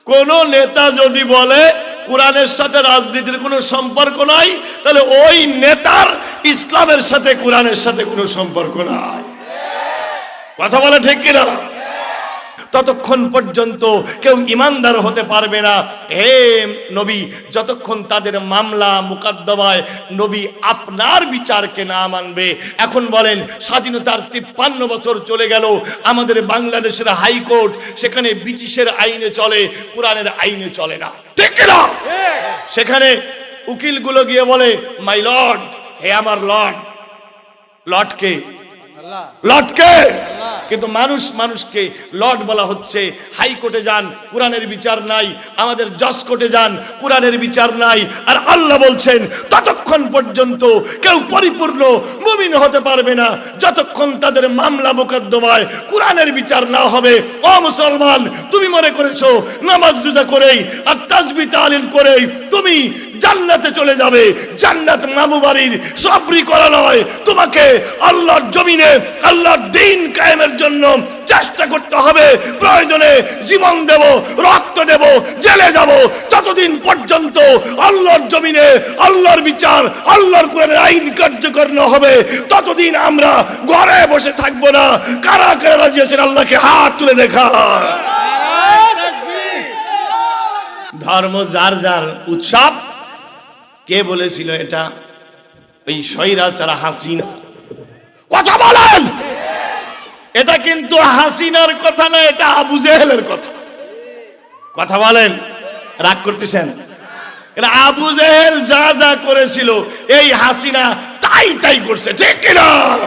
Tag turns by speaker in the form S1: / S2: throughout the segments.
S1: কোন নেতা যদি বলে কোরআনের সাথে রাজনীতির কোনো সম্পর্ক নাই, তাহলে ওই নেতার ইসলামের সাথে কোরআনের সাথে কোনো সম্পর্ক নাই। কথা বলে ঠিক কিনা? ততক্ষণ পর্যন্ত কেউ ইমানদার হতে পারবে না। হে নবী, যতক্ষণ তাদের মামলা মুকদ্দমায় নবী আপনার বিচারকে না মানবে। এখন বলেন, স্বাধীনতার 53 বছর চলে গেল, আমাদের বাংলাদেশের হাইকোর্ট সেখানে ব্রিটিশের আইনে চলে, কোরআনের আইনে চলে না, ঠিক কিনা? সেখানে উকিলগুলো গিয়ে বলে, মাই লর্ড, হে আমার লর্ড। লর্ডকে লর্ডকে কিন্তু মানুষকে লর্ড বলা হচ্ছে। হাইকোর্টে যান, কোরআনের বিচার নাই। আমাদের জজ কোর্টে যান, কোরআনের বিচার নাই। আর আল্লাহ বলছেন, ততক্ষণ পর্যন্ত কেউ পরিপূর্ণ মুমিন হতে পারবে না যতক্ষণ তাদের মামলা মোকদ্দমায় কোরআনের বিচার না হবে। ও মুসলমান, তুমি মনে করেছো নামাজ রোজা করেই আর তাসবিহ তাহলিল করেই তুমি জান্নাতে চলে যাবে? জান্নাত মামু বাড়ির সফরি করা নয়। তোমাকে আল্লাহর জমিনে আল্লাহর দ্বীন কায়েমের জন্য চেষ্টা করতে হবে। প্রয়োজনে জীবন দেব, রক্ত দেব, জেলে যাব, যতদিন পর্যন্ত আল্লাহর জমিনে আল্লাহর বিচার, আল্লাহর কোরআনের আইন কার্যকর না হবে, ততদিন আমরা ঘরে বসে থাকবো না। কারা কারা রাজি আছেন আল্লাহকে হাত তুলে দেখা? ধর্ম যার যার উৎসব। কে বলেছিল এটা? ওই স্বৈরাচার হাসিনা। কথা বলেন, এটা কিন্তু হাসিনার কথা না, এটা আবু জেহেলের কথা। কথা বলেন, রাগ করতেছেন? এটা আবু জেহেল যা যা করেছিল, এই হাসিনা তাই তাই করছে, ঠিক কিনা?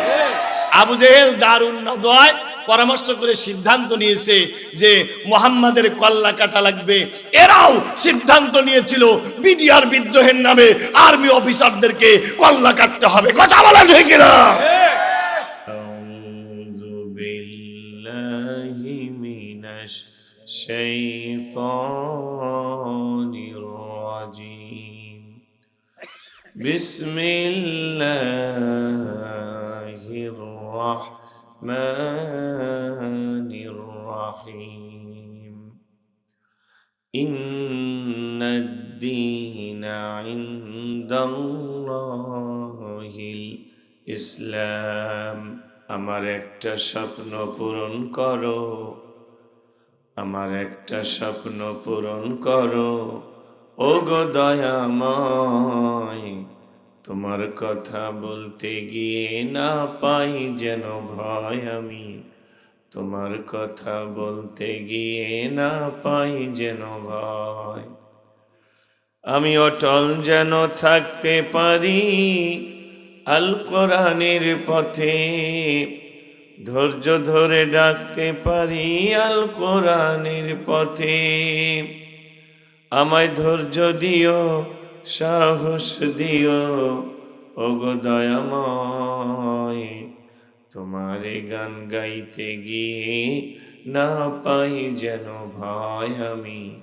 S1: আবু জেহেল দারুন নদয় পরামর্শ করে সিদ্ধান্ত নিয়েছে যে মুহাম্মাদের কল্লা কাটা লাগবে। এরাও সিদ্ধান্ত নিয়েছিল বিডিআর বিদ্রোহের নামে আর্মি অফিসারদেরকে কল্লা কাটতে হবে। কথা বলা ঠিক কিনা? আউযু বিল্লাহি মিনাশ শাইতানির রাজিম। বিসমিল্লাহির রাহমানির রাহিম। ইন্নাদ-দীনা ইনদাল্লাহিল ইসলাম। আমার একটা স্বপ্ন পূরণ করো, আমার একটা স্বপ্ন পূরণ করো ও গো দয়াময়। তোমার কথা বলতে গিয়ে না পাই যেন ভয় আমি, তোমার কথা বলতে গিয়ে না পাই যেন ভয়। আমি অটল যেন থাকতে পারি আল কোরআনের পথে, ধৈর্য ধরে ডাকতে পারি আল কোরআনের পথে। আমায় ধৈর্য দিও, সাহস দিও ওগো দয়াময়। তোমারে গান গাইতে গিয়ে না পাই যেন ভয় আমি,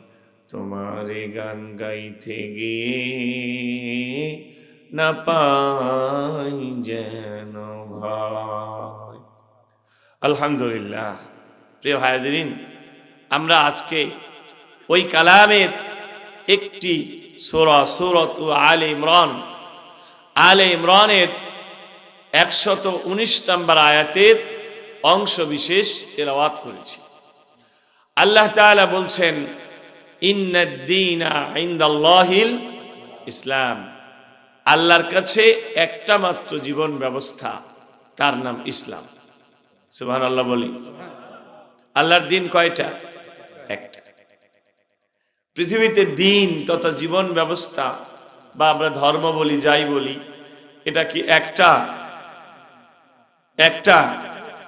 S1: তোমারে গান গাইতে গিয়ে না পাই যেন ভয়। আলহামদুলিল্লাহ। প্রিয় হাজিরিন, আমরা আজকে ওই কালামের একটি সূরা, সূরাত আলে ইমরান, আলে ইমরানের 119 নম্বর আয়াতের অংশ বিশেষ তেলাওয়াত করেছি। আল্লাহ তাআলা বলছেন, ইন্নাদ-দীনা ইনদাল্লাহিল ইসলাম। আল্লাহর কাছে একটা মাত্র জীবন ব্যবস্থা, তার নাম ইসলাম। সুবহানাল্লাহ বলি। আল্লাহর দিন কয়টা? একটা। পৃথিবীতে দিন তথা জীবন ব্যবস্থা বা আমরা ধর্ম বলি, যাই বলি, এটা কি একটা? একটা?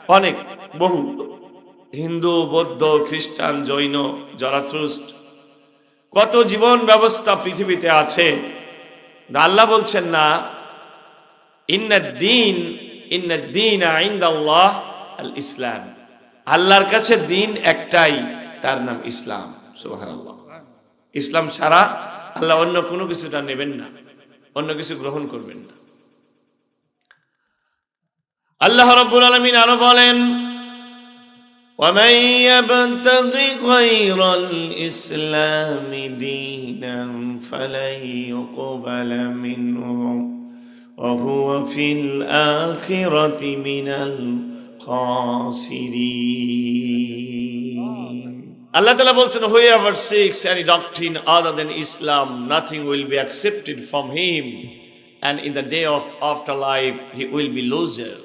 S1: অনেক, বহু। হিন্দু, বৌদ্ধ, খ্রিস্টান, জৈন, জরাথ্রুস্ট, কত জীবন ব্যবস্থা পৃথিবীতে আছে। আল্লাহ বলছেন না, ইন্নাদ-দীনা ইনদাল্লাহ আল ইসলাম। আল্লাহর কাছে দিন একটাই, তার নাম ইসলাম। সুবহানাল্লাহ। ইসলাম ছাড়া আল্লাহ অন্য কোনো কিছুটা নেবেন না, অন্য কিছু গ্রহণ করবেন না। আল্লাহ রাব্বুল আলামিন আরো বলেন, ومن يبتغ غير الإسلام دينا فلن يقبل منه وهو في الآخرة من الخاسرين. Allah Ta'ala বলছেন, whoever seeks any doctrine other than Islam, nothing will be accepted from him, and in the day of afterlife he will be loser.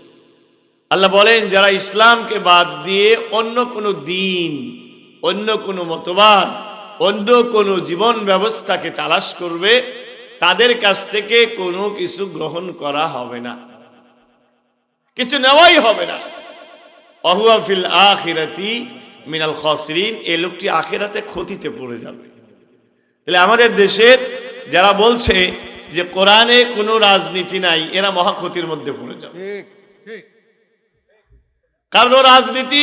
S1: আল্লাহ বলেন, যারা ইসলামকে বাদ দিয়ে অন্য কোনো দিন, অন্য কোনো মতবাদ, অন্য কোনো জীবন ব্যবস্থাকে তালাশ করবে, তাদের কাছ থেকে কোনো কিছু গ্রহণ করা হবে না, কিছু নেওয়াই হবে না। ওয়াহুয়া ফিল আখিরাতি মিনাল খাসিরিন, এই লোকটি আখিরাতে ক্ষতিতে পড়ে যাবে। তাহলে আমাদের দেশের যারা বলছে যে কোরআনে কোনো রাজনীতি নাই, এরা মহা ক্ষতির মধ্যে পড়ে যাবে। কারণ ও রাজনীতি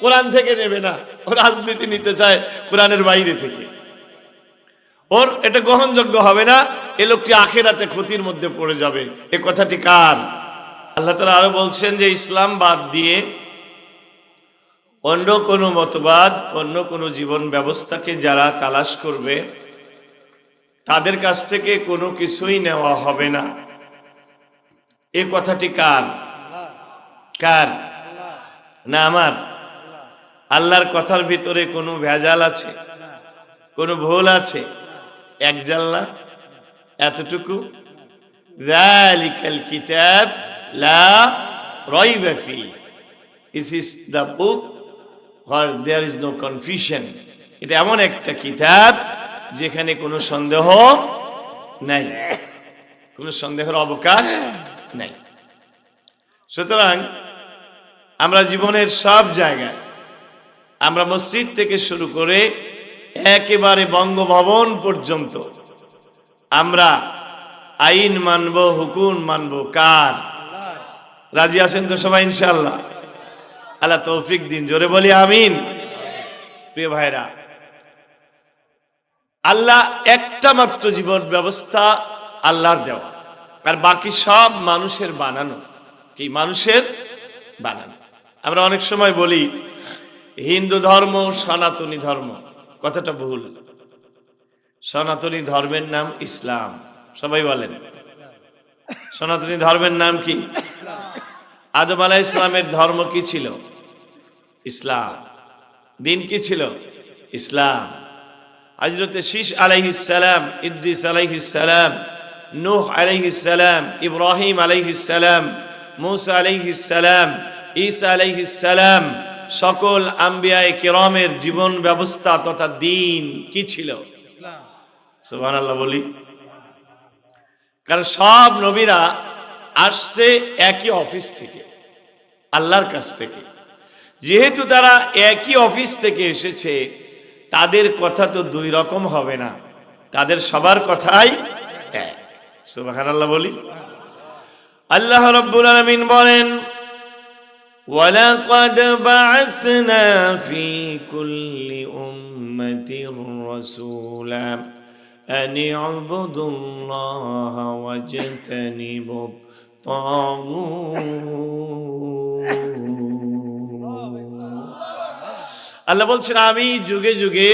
S1: কোরআন থেকে নেবে না, ও রাজনীতি নিতে চায় কোরআনের বাইরে থেকে, ওর এটা গ্রহণযোগ্য হবে না। এ লোকটি আখিরাতে ক্ষতির মধ্যে পড়ে যাবে। এ কথাটি কার? আল্লাহ তাআলা আরো বলছেন যে ইসলাম বাদ দিয়ে অন্য কোনো মতবাদ, অন্য কোনো জীবন ব্যবস্থাকে যারা তালাশ করবে, তাদের কাছ থেকে কোনো কিছুই নেওয়া হবে না। এ কথাটি কার? কার? না আমার? আল্লাহর কথার ভিতরে কোনো ভেজাল আছে? কোনো ভুল আছে? এক জাল্লা এতটুকু, যালিকাল কিতাব লা রাইবা ফি, this is the book where there is no confusion. এটা এমন একটা কিতাব যেখানে কোনো সন্দেহ নাই, কোনো সন্দেহের অবকাশ নাই। সুতরাং আমরা জীবনের সব জায়গায়, আমরা মসজিদ থেকে শুরু করে একেবারে বঙ্গভবন পর্যন্ত আমরা আইন মানব, হুকুম মানব। কার? রাজি আছেন তো সবাই ইনশাআল্লাহ? আল্লাহ তৌফিক দিন, জোরে বলি আমিন। প্রিয় ভাইরা, আল্লাহ একটা মাত্র জীবন ব্যবস্থা আল্লাহর দেওয়া, আর বাকি সব মানুষের বানানো। কি? মানুষের বানানো। আমরা অনেক সময় বলি হিন্দু ধর্ম, সনাতনী ধর্ম, কথাটা ভুল। সনাতনী ধর্মের নাম ইসলাম। সবাই বলেন, সনাতনী ধর্মের নাম কি? আদম আলাইহিস সালামের ধর্ম কি ছিল? ইসলাম। দিন কি ছিল? ইসলাম। হযরত শীশ আলাইহিস সালাম, ইদ্রিস আলাইহিস সালাম, নূহ আলাইহিস সালাম, ইব্রাহিম আলাইহিস সালাম, মূসা আলাইহিস সালাম, ঈসা আলাইহিস সালাম, সকল আম্বিয়ায়ে কিরামের জীবন ব্যবস্থা তথা দিন কি ছিল? ইসলাম। সুবহানাল্লাহ বলি। কারণ সব নবীরা আসছে একই অফিস থেকে, আল্লাহর কাছ থেকে। যেহেতু তারা একই অফিস থেকে এসেছে, তাদের কথা তো দুই রকম হবে না, তাদের সবার কথাই এক। সুবহানাল্লাহ বলি। আল্লাহ রাব্বুল আলামিন বলেন, ওয়ালাকাদ বা'আথনা ফি কুল্লি উম্মাতির রাসূলা আন ইউবুদুল্লাহা ওয়াজতানিবুত আল্লাহ বলছেন, আমি যুগে যুগে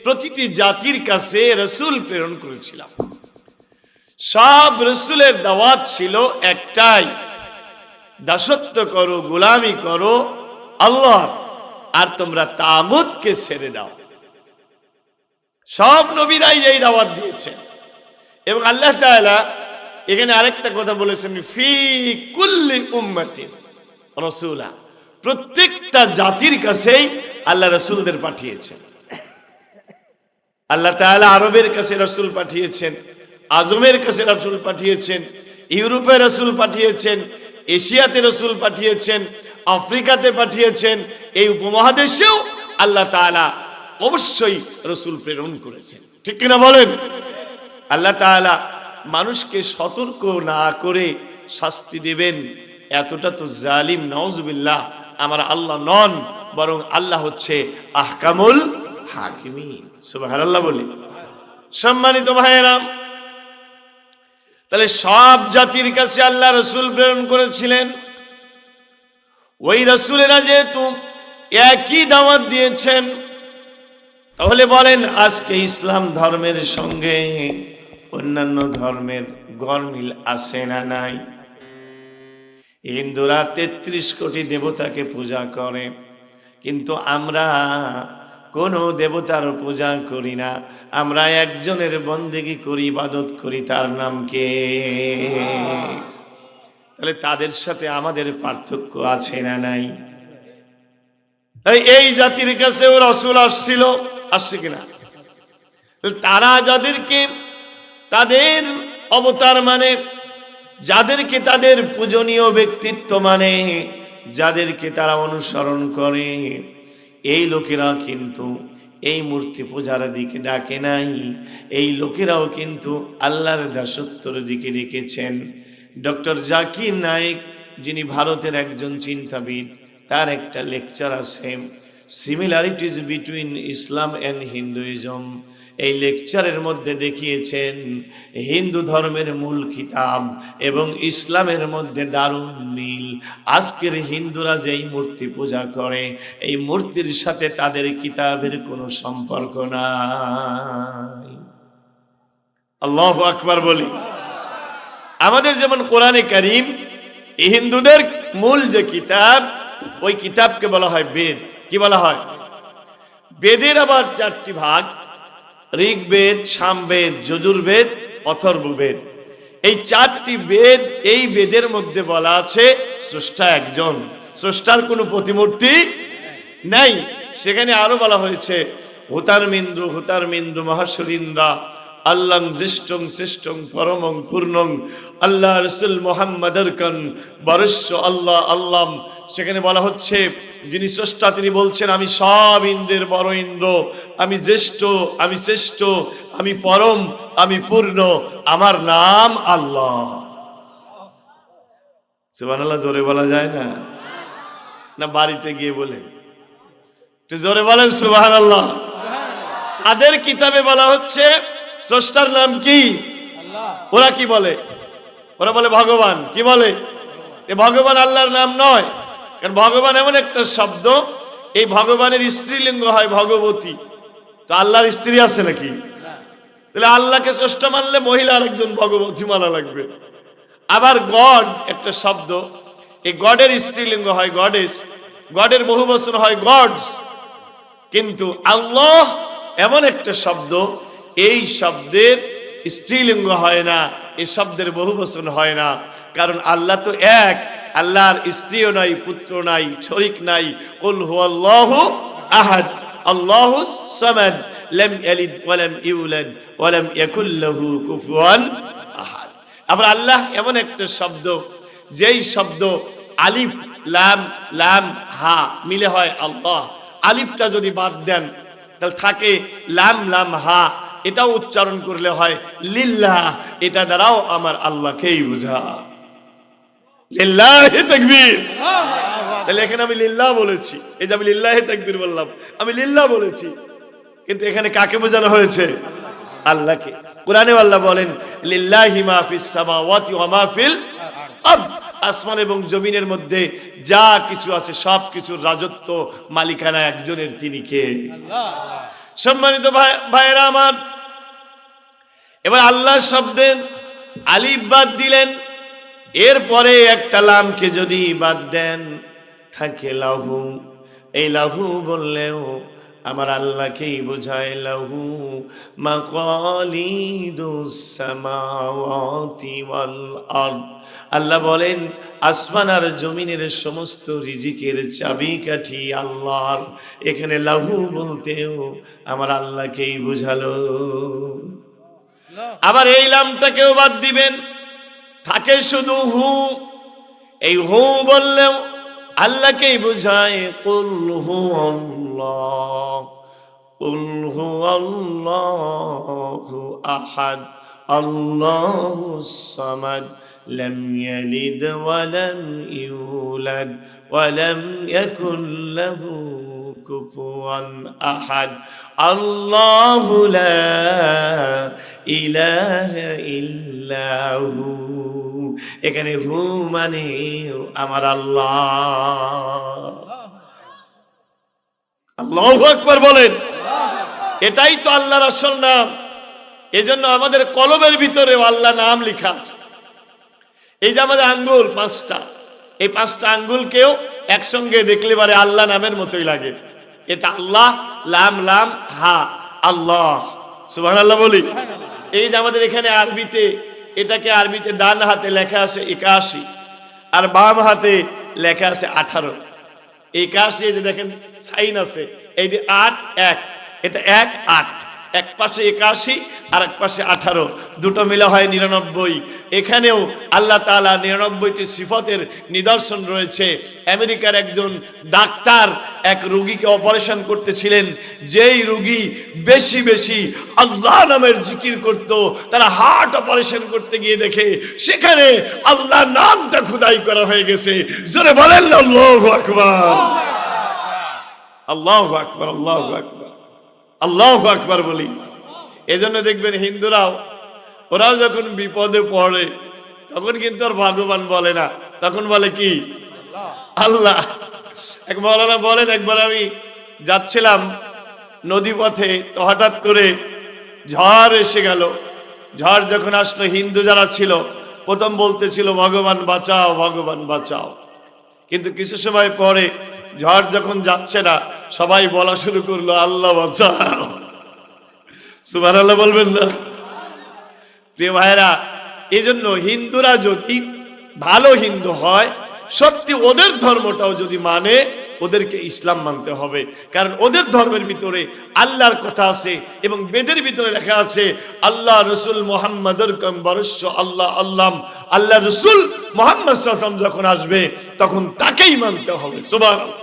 S1: প্রতিটি জাতির কাছে রাসূল প্রেরণ করেছিলাম। সব রাসূলের দাওয়াত ছিল একটাই, দাসত্ব করো, গোলামি করো আল্লাহ, আর তোমরা তাগুতকে ছেড়ে দাও। সব নবীরাই এই দাওয়াত দিয়েছেন। এবং আল্লাহ তাআলা এখানে আরেকটা কথা বলেছেন, ফি কুল্লি উম্মাতিন রাসূলা, প্রত্যেকটা জাতির কাছেই আল্লাহ রাসূলদের পাঠিয়েছেন। আল্লাহ তাআলা আরবের কাছে রাসূল পাঠিয়েছেন, আজমের কাছে রাসূল পাঠিয়েছেন, ইউরোপে রাসূল পাঠিয়েছেন, এশিয়াতে রাসূল পাঠিয়েছেন, আফ্রিকাতে পাঠিয়েছেন, এই উপমহাদেশেও আল্লাহ তাআলা অবশ্যই রাসূল প্রেরণ করেছেন। ঠিক কিনা বলেন? আল্লাহ তাআলা মানুষকে সতর্ক না করে শাস্তি দেবেন, এতটা তো জালিম নাউজুবিল্লাহ আমার আল্লাহ নন, বরং আল্লাহ হচ্ছে আহকামুল হাকিমিন। সুবহানাল্লাহ বলি। সম্মানিত ভাইয়েরা, তাহলে সব জাতির কাছে আল্লাহ রাসূল প্রেরণ করেছিলেন। ওই রাসূলেরা যেহেতু একই দাওয়াত দিয়েছেন। তাহলে বলেন আজকে ইসলাম ধর্মের সঙ্গে অন্যান্য ধর্মের গরমিল আছে না নাই? হিন্দুরা ৩৩ কোটি দেবতাকে পূজা করে, কিন্তু আমরা কোনো দেবতার পূজা করি না। আমরা একজনের বন্দেগী করি, ইবাদত করি, তার নাম কে? তাহলে তাদের সাথে আমাদের পার্থক্য আছে না নাই? এই জাতির কাছেও রাসূল আসছিল, আসছে কিনা? তারা যাদেরকে তাদের অবতার মানে, যাদেরকে তাদের পূজনীয় ব্যক্তিত্ব মানে, যাদেরকে তারা অনুসরণ করে, এই লোকেরা কিন্তু এই মূর্তি পূজার দিকে ডাকে নাই। এই লোকেরাও কিন্তু আল্লাহর দাসত্বের দিকে ডেকেছেন। ডক্টর জাকির নায়েক, যিনি ভারতের একজন চিন্তাবিদ, তার একটা লেকচার আছে, similarities between Islam and Hinduism. এই লেকচারের মধ্যে দেখিয়েছেন হিন্দু ধর্মের মূল কিতাব এবং ইসলামের মধ্যে দারুণ মিল। আজকের হিন্দুরা যেই মূর্তি পূজা করে, এই মূর্তির সাথে তাদের কিতাবের কোনো সম্পর্ক নাই। আল্লাহু আকবার বলি। আমাদের যেমন কোরআনে কারীম, হিন্দুদের মূল যে কিতাব, ওই কিতাবকে বলা হয় বেদ। কি বলা হয়? বেদের আবার 4টি ভাগ: ঋগ্বেদ, সামবেদ, যজুর্বেদ, অথর্ববেদ। এই 4টি বেদ, এই বেদের মধ্যে বলা আছে স্রষ্টা একজন, স্রষ্টার কোনো প্রতিমূর্তি নাই। সেখানে আরো বলা হয়েছে হুতারমিন্দ্র হুতারমিন্দ্র মহাশরীন্দ্রা আল্লাং জ্যেষ্ঠং শ্রেষ্ঠং পরমং পূর্ণং আল্লাহ রসুল মোহাম্মদরকন বরস্য আল্লাহ আল্লাহ। সেখানে বলা হচ্ছে যিনি স্রষ্টা তিনি বলছেন আমি সব ইন্দ্রের বড় ইন্দ্র, আমি জ্যেষ্ঠ, আমি শ্রেষ্ঠ, আমি পরম, আমি পূর্ণ, আমার নাম আল্লাহ। সুবহানাল্লাহ জোরে বলা যায় না? না বাড়িতে গিয়ে বলে একটু জোরে বলেন সুবহানাল্লাহ। তাদের কিতাবে বলা হচ্ছে স্রষ্টার নাম কি? ওরা কি বলে? ওরা বলে ভগবান। কি বলে? এ ভগবান আল্লাহর নাম নয়, কারণ ভগবান এমন একটা শব্দ, এই ভগবানের স্ত্রীলিঙ্গ হয় ভগবতী। তো আল্লাহর স্ত্রী আছে নাকি? তাহলে আল্লাহকে স্রষ্টা মানলে মহিলা আরেকজন ভগবতী মানা লাগবে। আবার গড একটা শব্দ, এই গডের স্ত্রীলিঙ্গ হয় গডেস, গডের বহু বচন হয় গডস। কিন্তু আল্লাহ এমন একটা শব্দ, এই শব্দের স্ত্রীলিঙ্গ হয় না, এই শব্দের বহু বচন হয় না, কারণ আল্লাহ তো এক। আল্লাহর স্ত্রীও নাই, পুত্র নাই, শরীক নাই। কুল হুয়াল্লাহু আহাদ আল্লাহুস সামাদ লাম ইয়ালিদ ওয়া লাম ইউলাদ ওয়া লাম ইয়াকুল লাহু কুফুয়ান আহাদ। আবার আল্লাহ এমন একটা শব্দ, যেই শব্দ আলিফ লাম লাম হা মিলে হয় আল্লাহ। আলিফটা যদি বাদ দেন তাহলে থাকে লাম লাম হা, এটাও উচ্চারণ করলে হয় লিল্লাহ। এটা দ্বারাও আমার আল্লাহকেই বোঝা। লিল্লাহি তাকবীর। তাহলে এখানে আমি লিল্লাহ বলেছি, এই যে আমি লিল্লাহি তাকবীর বললাম, আমি লিল্লাহ বলেছি, কিন্তু এখানে কাকে বোঝানো হয়েছে? আল্লাহকে। কোরআনে আল্লাহ বলেন লিল্লাহি মা ফিস সামাওয়াতি ওয়া মা ফিল আরদ। আসমান এবং জমিনের মধ্যে যা কিছু আছে সব কিছুর রাজত্ব মালিকানা একজনের, তিনি কে? আল্লাহ। সম্মানিত ভাইয়েরা আমার, এবার আল্লাহ শব্দের আলিফ বাদ দিলেন, এরপরে একটা লামকে যদি বাদ দেন থাকে লাহু। এই লাহু বললেও আমার আল্লাহকেই বোঝায়। লাহু মাকালিদুস সামাওয়াতি ওয়াল আরদ। আল্লাহ বলেন আসমান আর জমিনের সমস্ত রিজিকের চাবিকাঠি আল্লাহর। এখানে লাহু বলতেও আমার আল্লাহকেই বোঝালো। আবার এই লামটাকেও বাদ দিবেন, থাকে শুধু হু। এই হু বললেও আল্লাহকেই বোঝায়। কুল হু আল্লাহ, কুল হু আল্লাহু আহাদ আল্লাহুস সামাদ লাম ইয়ালিদ ওয়া লাম ইউলাদ ওয়া লাম ইয়াকুল লাহু কুফুয়ান আহাদ। আল্লাহু লা ইলাহা ইল্লাহু। এখানে হু মানে আমার আল্লাহ। আল্লাহু আকবার বলেন। এটাই তো আল্লাহর আসল নাম। এজন্য আমাদের কলবের ভিতরে আল্লাহ নাম লেখা আছে। এই যে আমাদের আঙ্গুল পাঁচটা, এই পাঁচটা আঙ্গুলকেও একসঙ্গে দেখলে পারে আল্লাহ নামের মতোই লাগে। এটা আল্লাহ, লাম লাম হা, আল্লাহ, সুবহানাল্লাহ বলি। এই যে আমাদের এখানে আরবিতে, এটাকে আরবিতে ডান হাতে লেখা আছে 81 আর বাম হাতে লেখা আছে 18। 81 এই যে দেখেন সাইন আছে, এই যে 8 1, এটা 1 8, এক পাশে 81 আর এক পাশে 18, দুটো মিলে হয় 99। এখানেও আল্লাহ তাআলা 99টি সিফতের নিদর্শন রয়েছে। আমেরিকার একজন ডাক্তার এক রোগীকে অপারেশন করতেছিলেন। যেই রোগী বেশি বেশি আল্লাহ নামের জিকির করত, তারা হার্ট অপারেশন করতে গিয়ে দেখে সেখানে আল্লাহ নামটা খোদাই করা হয়ে গেছে। জোরে বলেন আল্লাহু আকবার, আল্লাহু আকবার, আল্লাহু আকবার, আল্লাহু আকবার বলি। এজন্য দেখবেন হিন্দুরাও, ওরাও যখন বিপদে পড়ে তখন কিন্তু আর ভগবান বলে না, তখন বলে কি? আল্লাহ। এক মাওলানা বলেন, একবার আমি যাচ্ছিলাম নদী পথে, তো হঠাৎ করে ঝড় এসে গেল। ঝড় যখন আসলো, হিন্দু যারা ছিল প্রথম বলতেছিল ভগবান বাঁচাও, ভগবান বাঁচাও। কিন্তু কিছু সময় পরে ঝড় যখন যাচ্ছে না, সবাই বলা শুরু করলো আল্লাহ বাঁচাও। সুবহানাল্লাহ বলবেন না? প্রিয় ভাইরা, এই জন্য হিন্দুরা যদি ভালো হিন্দু হয়, সত্যি ওদের ধর্মটাও যদি মানে, ওদেরকে ইসলাম মানতে হবে। কারণ ওদের ধর্মের ভিতরে আল্লাহর কথা আছে এবং বেদের ভিতরে লেখা আছে আল্লাহ রসুল মুহাম্মাদুর কম বরস্য আল্লাহ আল্লাহ, আল্লাহ রসুল মুহাম্মদ সাল্লাল্লাহু আলাইহি ওয়াসাল্লাম যখন আসবে তখন তাকেই মানতে হবে। সুবহানাল্লাহ।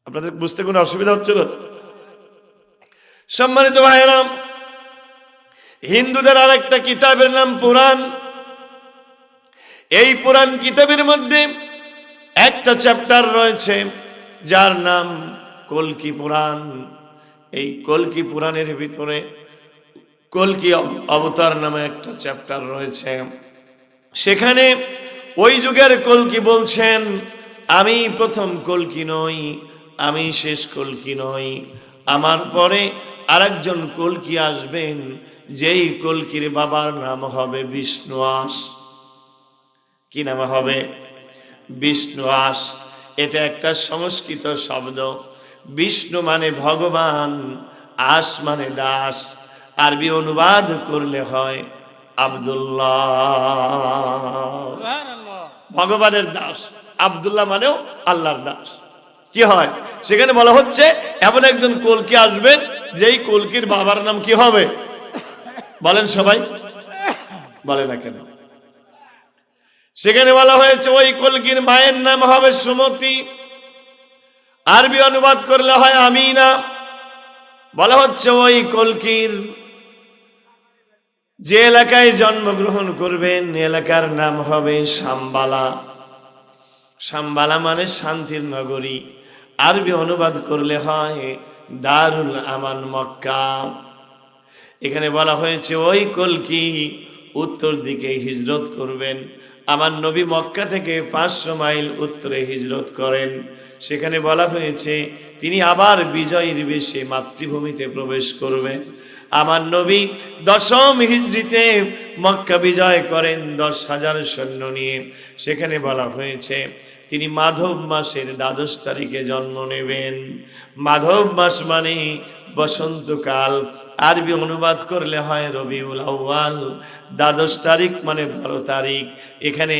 S1: আপনাদের বুঝতে কোনো অসুবিধা হচ্ছে না? সম্মানিত ভাইরা, হিন্দুদের আর একটা কিতাবের নাম পুরাণ। এই পুরাণ কিতাবের মধ্যে একটা চ্যাপ্টার রয়েছে যার নাম কল্কি পুরাণ। এই কল্কি পুরাণের ভিতরে কল্কি অবতার নামে একটা চ্যাপ্টার রয়েছে। সেখানে ওই যুগের কল্কি বলছেন, আমি প্রথম কল্কি নই, আমি শেষ কল্কি নই, আমার পরে আরেকজন কল্কি আসবেন, যেই কল্কির বাবার নাম হবে বিষ্ণুয়াস। কি নাম হবে? বিষ্ণুয়াস। এটা একটা সংস্কৃত শব্দ। বিষ্ণু মানে ভগবান, আস মানে দাস। আরবি অনুবাদ করলে হয় আব্দুল্লাহ, ভগবানের দাস। আব্দুল্লাহ মানেও আল্লাহর দাস। কি হয়? সেখানে বলা হচ্ছে এমন একজন কল্কি আসবেন, যেই কল্কির বাবার নাম কি হবে? বলেন সবাই, বলে না কেন? সেখানে বলা হয়েছে ওই কল্কির মায়ের নাম হবে সুমতি। আরবি অনুবাদ করলে হয় আমিনা। বলা হচ্ছে ওই কল্কির যে এলাকায় জন্মগ্রহণ করবেন, এলাকার নাম হবে শাম্বালা। শাম্বালা মানে শান্তির নগরী। আরবি অনুবাদ করলে হয় দারুল আমান, মক্কা। এখানে বলা হয়েছে ওই কল্কি উত্তর দিকে হিজরত করবেন। আমার নবী মক্কা থেকে 500 মাইল উত্তরে হিজরত করেন। সেখানে বলা হয়েছে তিনি আবার বিজয়ীর বেশে মাতৃভূমিতে প্রবেশ করবেন। আমার নবী 10ম হিজরিতে মক্কা বিজয় করেন 10,000 সৈন্য নিয়ে। সেখানে বলা হয়েছে তিনি মাধব মাসের 12 তারিখে জন্ম নেবেন। মাধব মাস মানে বসন্তকাল। আরবি অনুবাদ করলে হয় রবিউল আউয়াল। 12 তারিখ মানে 12 তারিখ। এখানে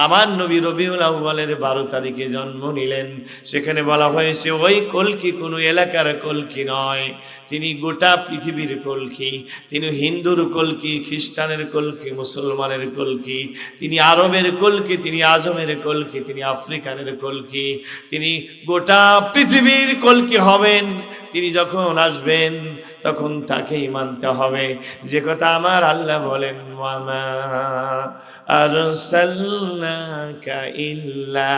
S1: আমার নবী রবিউল আউয়ালের 12 তারিখে জন্ম নিলেন। সেখানে বলা হয়েছে ওই কল্কি কোনো এলাকার কল্কি নয়, তিনি গোটা পৃথিবীর কল্কি। তিনি হিন্দুর কল্কি, খ্রিস্টানের কল্কি, মুসলমানের কল্কি, তিনি আরবের কল্কি, তিনি আজমের কল্কি, তিনি আফ্রিকানের কল্কি, তিনি গোটা পৃথিবীর কল্কি হবেন। তিনি যখন আসবেন তখন তাকেই মানতে হবে। যে কথা আমার আল্লাহ বলেন, ওয়ামা আরসালনাকা ইল্লা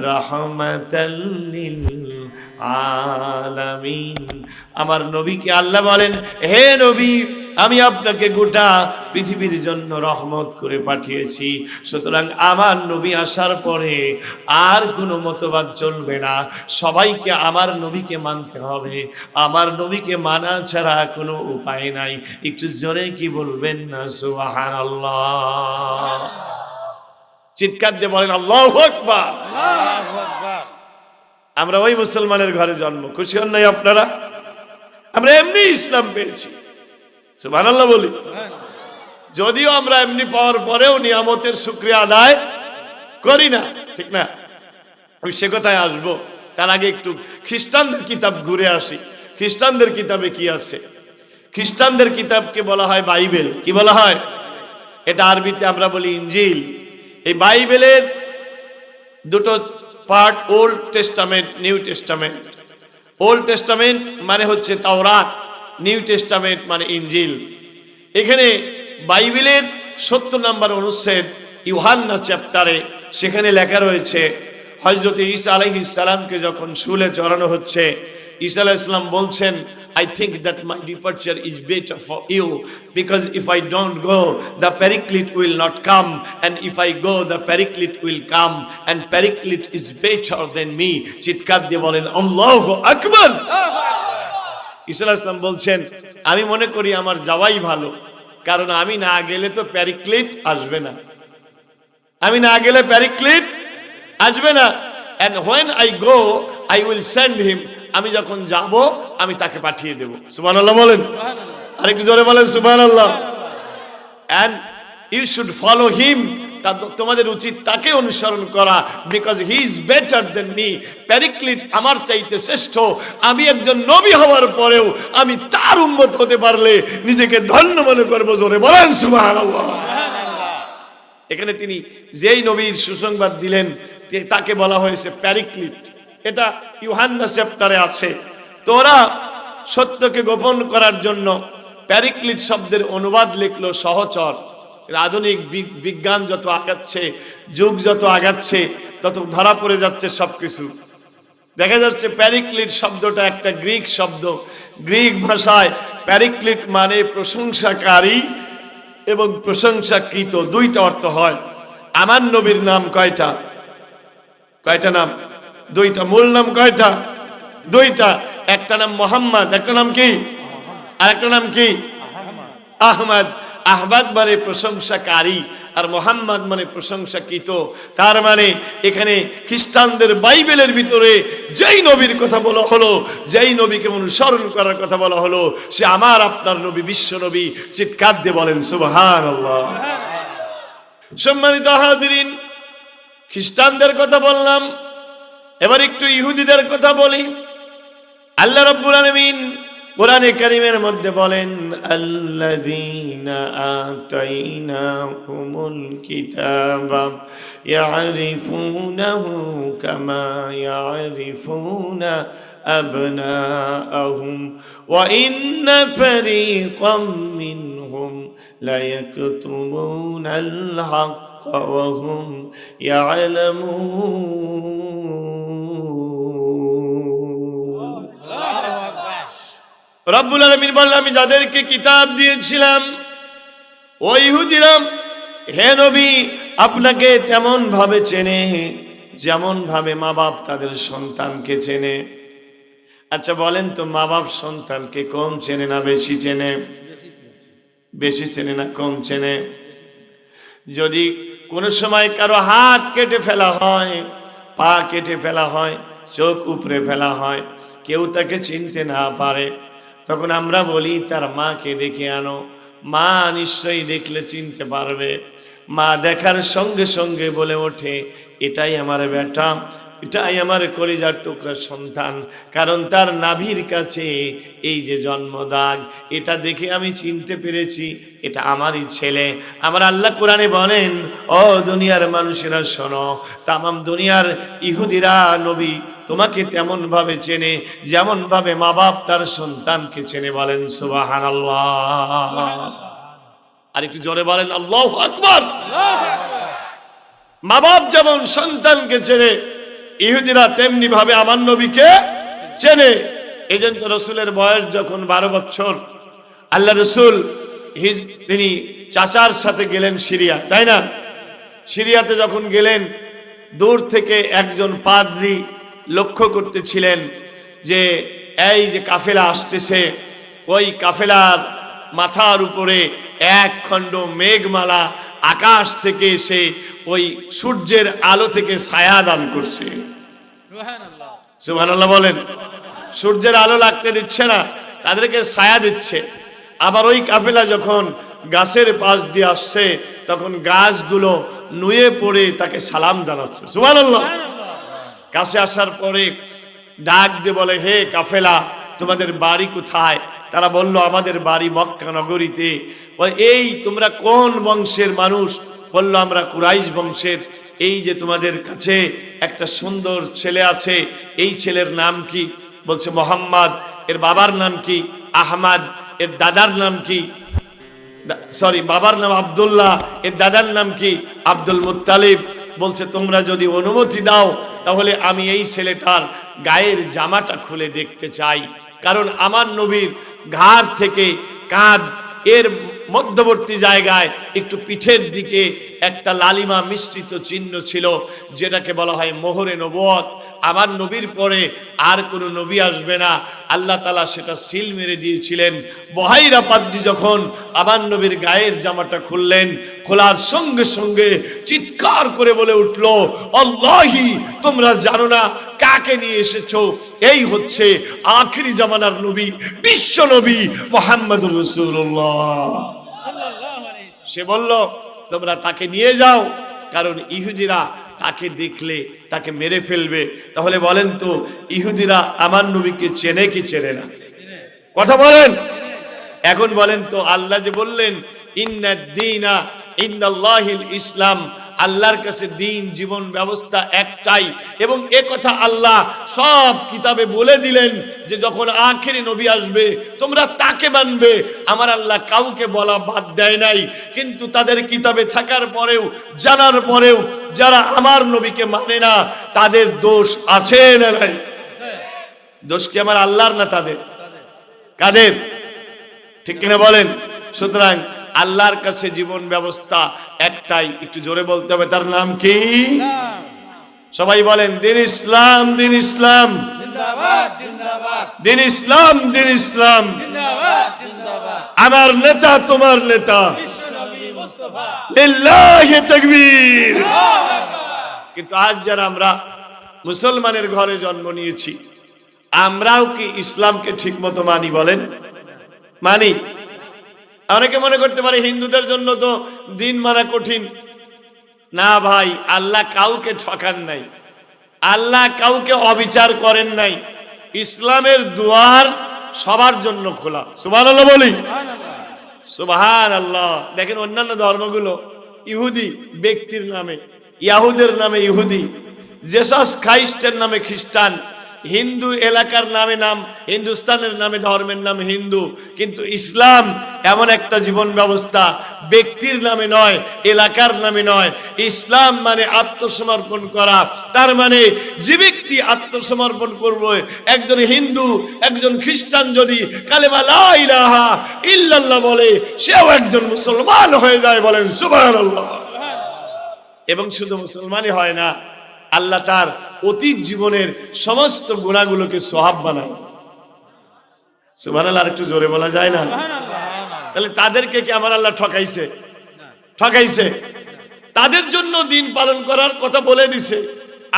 S1: রাহমাতাল লিল আলামিন। আমার নবীকে আল্লাহ বলেন, হে নবী আমি আপনাকে গোটা পৃথিবীর জন্য রহমত করে পাঠিয়েছি। সুতরাং আমার নবী আসার পরে আর কোনো মতবাদ চলবে না, সবাইকে আমার নবীকে মানতে হবে। আমার নবীকে মানা ছাড়া কোনো উপায় নাই। একটু জোরে কি বলবেন না সুবহানাল্লাহ? চিৎকার দিয়ে বলেন আল্লাহু আকবার। আমরা ওই মুসলমানের ঘরে জন্ম, খুশি হন নাই আপনারা? আমরা এমনি ইসলাম পেয়েছি, সুবহানাল্লাহ বলি। যদিও আমরা এমনি পাওয়ার পরেও নিয়ামতের শুকরিয়া আদায় করি না, ঠিক না? আমি সে কথায় আসবো, তার আগে একটু খ্রিস্টানদের কিতাব ঘুরে আসি। খ্রিস্টানদের কিতাবে কি আছে? খ্রিস্টানদের কিতাবকে বলা হয় বাইবেল। কি বলা হয়? এটা আরবিতে আমরা বলি ইনজিল। এই বাইবেলের দুটো part, old testament, new testament. Old testament মানে হচ্ছে তাওরাত, নিউ টেস্টামেন্ট মানে ইনজিল। এখানে বাইবেলের 70 নম্বর অনুচ্ছেদ ইউহান্না চ্যাপ্টারে সেখানে লেখা রয়েছে, হযরত ঈসা আলাইহিস সালামকে যখন শুলে চড়ানো হচ্ছে, ঈসা আলাইহিস সালাম বলছেন, I think that my departure is better for you, because if I don't go, the Paraclete will not come, and if I go, the Paraclete will come, and Paraclete is better than me. চিৎকার দিয়ে বলেন আল্লাহু আকবার। ঈসা আলাইহিস সালাম বলছেন, আমি মনে করি আমার যাওয়াই ভালো, কারণ আমি না গেলে তো প্যারিক্লিট আসবে না। আমি না গেলে প্যারিক্লিট আসবে না। And when I go, I will send him. আমি যখন যাব আমি তাকে পাঠিয়ে দেব। সুবহানাল্লাহ বলেন, আরেকটু জোরে বলেন সুবহানাল্লাহ। And you should follow him. তোমাদের উচিত তাকে অনুসরণ করা, because he is better than me. প্যারিক্লিট আমার চাইতে শ্রেষ্ঠ। আমি একজন নবী হওয়ার পরেও আমি তার উম্মত হতে পারলে নিজেকে ধন্য মনে করব। জোরে বলেন সুবহানাল্লাহ। এখানে তিনি যেই নবীর সুসংবাদ দিলেন তাকে বলা হয়েছে প্যারিক্লিট। এটা ইউহান্না চ্যাপ্টারে আছে। তো ওরা সত্যকে গোপন করার জন্য প্যারিক্লিট শব্দের অনুবাদ লিখলো সহচর। আধুনিক বিজ্ঞান যত আগাচ্ছে, যুগ যত আগাচ্ছে, তত ধরা পড়ে যাচ্ছে সবকিছু। দেখা যাচ্ছে প্যারিক্লিট শব্দটা একটা গ্রিক শব্দ। গ্রিক ভাষায় প্যারিক্লিট মানে প্রশংসাকারী এবং প্রশংসাকৃত, দুইটা অর্থ হয়। আমার নবীর নাম কয়টা? কয়টা নাম? দুইটা। মূল নাম কয়টা? দুইটা। একটা নাম মোহাম্মদ, একটা নাম কি? আর একটা নাম কি? আহমদ। আহমদ মানে প্রশংসাকারী, আর মোহাম্মদ মানে প্রশংসাকৃত। তার মানে এখানে খ্রিস্টানদের বাইবেলের ভিতরে যেই নবীর কথা বলা হলো, যেই নবীকে অনুসরণ করার কথা বলা হলো, সে আমার আপনার নবী, বিশ্ব নবী। চিৎকার দিয়ে বলেন সুবহানাল্লাহ। সম্মানিত হাজিরিন, খ্রিস্টানদের কথা বললাম, এবার একটু ইহুদিদের কথা বলি। আল্লাহ রাব্বুল আলামিন কোরআনে কারীমের মধ্যে বলেন, আল্লাযীনা আতাইনাহুমুল কিতাবা ইয়ারিফুনাহু কামা ইয়ারিফুনা আবনাআহুম ওয়া ইন্না ফারীকাম মিনহুম লায়াকতুমুনাল হাক্কা ওয়া হুম ইয়ালামুন। রব্বুল আলামিন বললেন, আমি যাদেরকে কিতাব দিয়েছিলাম ওই ইহুদিরা, হে নবী, আপনাকে তেমন ভাবে চেনে যেমন ভাবে মা বাপ তাদের সন্তানকে চেনে। আচ্ছা বলেন তো, মা বাপ সন্তানকে কম চেনে না বেশি চেনে? বেশি চেনে না কম চেনে? যদি কোনো সময় কারো হাত কেটে ফেলা হয়, পা কেটে ফেলা হয়, চোখ উপড়ে ফেলা হয়, কেউ তাকে চিনতে না পারে, তখন আমরা বলি তার মাকে ডেকে আনো। মা নিশ্চয়ই দেখলে চিনতে পারবে। মা দেখার সঙ্গে সঙ্গে বলে ওঠে, এটাই আমার বেটা, এটাই আমার কলিজার টুকরা সন্তান, কারণ তার নাভির কাছে এই যে জন্মদাগ, এটা দেখে আমি চিনতে পেরেছি এটা আমারই ছেলে। আমার আল্লাহ কোরআনে বলেন, ও দুনিয়ার মানুষেরা শোনো, তামাম দুনিয়ার ইহুদিরা নবী তোমাকে তেমন ভাবে চেনে যেমন ভাবে মা বাপ তার সন্তানকে চেনে। বলেন সুবহানাল্লাহ। আর একটু জোরে বলেন আল্লাহু আকবার। মা বাপ যেমন সন্তানকে চেনে, ইহুদিরা তেমনি ভাবে আমার নবীকে চেনে। এই জন্য রসুলের বয়স যখন 12 বছর, আল্লাহ রসুল তিনি চাচার সাথে গেলেন সিরিয়া, তাই না? সিরিয়াতে যখন গেলেন, দূর থেকে একজন পাদ্রী লক্ষ্য করতেছিলেন যে এই যে কাফেলা আসতেছে, ওই কাফেলার মাথার উপরে এক খণ্ড মেঘমালা আকাশ থেকে এসে ওই সূর্যের আলো থেকে ছায়া দান করছে। সুবহানাল্লাহ বলেন। সূর্যের আলো লাগতে দিচ্ছে না, তাদেরকে ছায়া দিচ্ছে। আবার ওই কাফেলা যখন গাছের পাশ দিয়ে আসছে, তখন গাছগুলো নুয়ে পড়ে তাকে সালাম জানাচ্ছে। সুবহানাল্লাহ। কাছে আসার পরে ডাক দিয়ে বলে, হে কাফেলা, তোমাদের বাড়ি কোথায়? তারা বলল, আমাদের বাড়ি মক্কা নগরীতে। এই তোমরা কোন বংশের মানুষ? বলল, আমরা কুরাইশ বংশের। এই যে তোমাদের কাছে একটা সুন্দর ছেলে আছে, এই ছেলের নাম কি? বলছে মোহাম্মদ। এর বাবার নাম কি? আহমদ। এর দাদার নাম কি? বাবার নাম আব্দুল্লাহ। এর দাদার নাম কি? Abdul Muttalib. বলছে, তোমরা যদি অনুমতি দাও তাহলে আমি এই ছেলেটার গায়ের জামাটা খুলে দেখতে চাই, কারণ আমার নবীর ঘাড় থেকে কাঁধ এর মধ্যবর্তী জায়গায় একটু পিঠের দিকে একটা লালিমা মিশ্রিত চিহ্ন ছিল, যেটাকে বলা হয় মোহরে নবুয়ত। আমার নবীর পরে আর কোনো নবী আসবে না, আল্লাহ তাআলা সেটা সিল মেরে দিয়েছিলেন। বহাইরা পাদ্রী যখন আমার নবীর গায়ের জামাটা খুললেন, খোলার সঙ্গে সঙ্গে চিৎকার করে বলে উঠলো, আল্লাহি, তোমরা জানো না কাকে নিয়ে এসেছো? এই হচ্ছে আখিরি জামানার নবী, বিশ্ব নবী মুহাম্মদুর রাসূলুল্লাহ। সে বলল, তোমরা তাকে নিয়ে যাও, কারণ ইহুদিরা তাকে দেখলে তাকে মেরে ফেলবে। তাহলে বলেন তো, ইহুদিরা আমার নবীকে চেনে কি চেনে না? কথা বলেন। এখন বলেন তো, আল্লাহ যে বললেন ইন্নাদ দীনা ইনদাল্লাহিল ইসলাম, আল্লাহর কাছে দিন, জীবন ব্যবস্থা একটাই। এবং এ কথা আল্লাহ সব কিতাবে বলে দিলেন যে যখন আখেরি নবী আসবে তোমরা তাকে মানবে। আমার আল্লাহ কাউকে বলা বাদ দেয় নাই, কিন্তু তাদের কিতাবে থাকার পরেও, জানার পরেও যারা আমার নবীকে মানে না, তাদের দোষ আছে না নাই? দোষ কি আমার আল্লাহর না তাদের? কাদের? ঠিক কিনা বলেন? সুতরাং আল্লাহর কাছে জীবন ব্যবস্থা একটাই, একটু জোরে বলতে হবে, তার নাম কি? সবাই বলেন, দিন ইসলাম, দিন ইসলাম, দিন ইসলাম, দিন ইসলাম। আমার নেতা তোমার নেতা, লিল্লাহি তাকবীর। কিন্তু আজ যারা আমরা মুসলমানের ঘরে জন্ম নিয়েছি, আমরাও কি ইসলামকে ঠিক মতো মানি? বলেন, মানি? অনেকে মনে করতে পারে হিন্দুদের জন্য তো দিন মানা কঠিন। না ভাই, আল্লাহ কাউকে ঠকান নাই, আল্লাহ কাউকে অবিচার করেন নাই। ইসলামের দুয়ার সবার জন্য খোলা। সুবহানাল্লাহ বলি, সুবহানাল্লাহ। দেখেন অন্যান্য ধর্মগুলো ইহুদি ব্যক্তির নামে, ইয়াহুদের নামে ইহুদি, জেসাস খ্রিস্টের নামে খ্রিস্টান, হিন্দু এলাকার নামে নাম, হিন্দুস্তানের নামে ধর্মের নাম হিন্দু। কিন্তু ইসলাম এমন একটা জীবন ব্যবস্থা, ব্যক্তির নামে নয়, এলাকার নামে নয়। ইসলাম মানে আত্মসমর্পণ করা। তার মানে যে ব্যক্তি আত্মসমর্পণ করবে, একজন হিন্দু, একজন খ্রিস্টান যদি কালেমা লা ইলাহা ইল্লাল্লাহ বলে, সেও একজন মুসলমান হয়ে যায়। বলেন সুবহানাল্লাহ। এবং শুধু মুসলমানই হয় না, আল্লাহ তার অতীত জীবনের সমস্ত গুনাহগুলোকে সওয়াব বানায়। সুবহানাল্লাহ। আর একটু জোরে বলা যায় না? তাহলে তাদেরকে কি আমার আল্লাহ ঠকাইছে? ঠকাইছে। তাদের জন্য দিন পালন করার কথা বলে দিছে,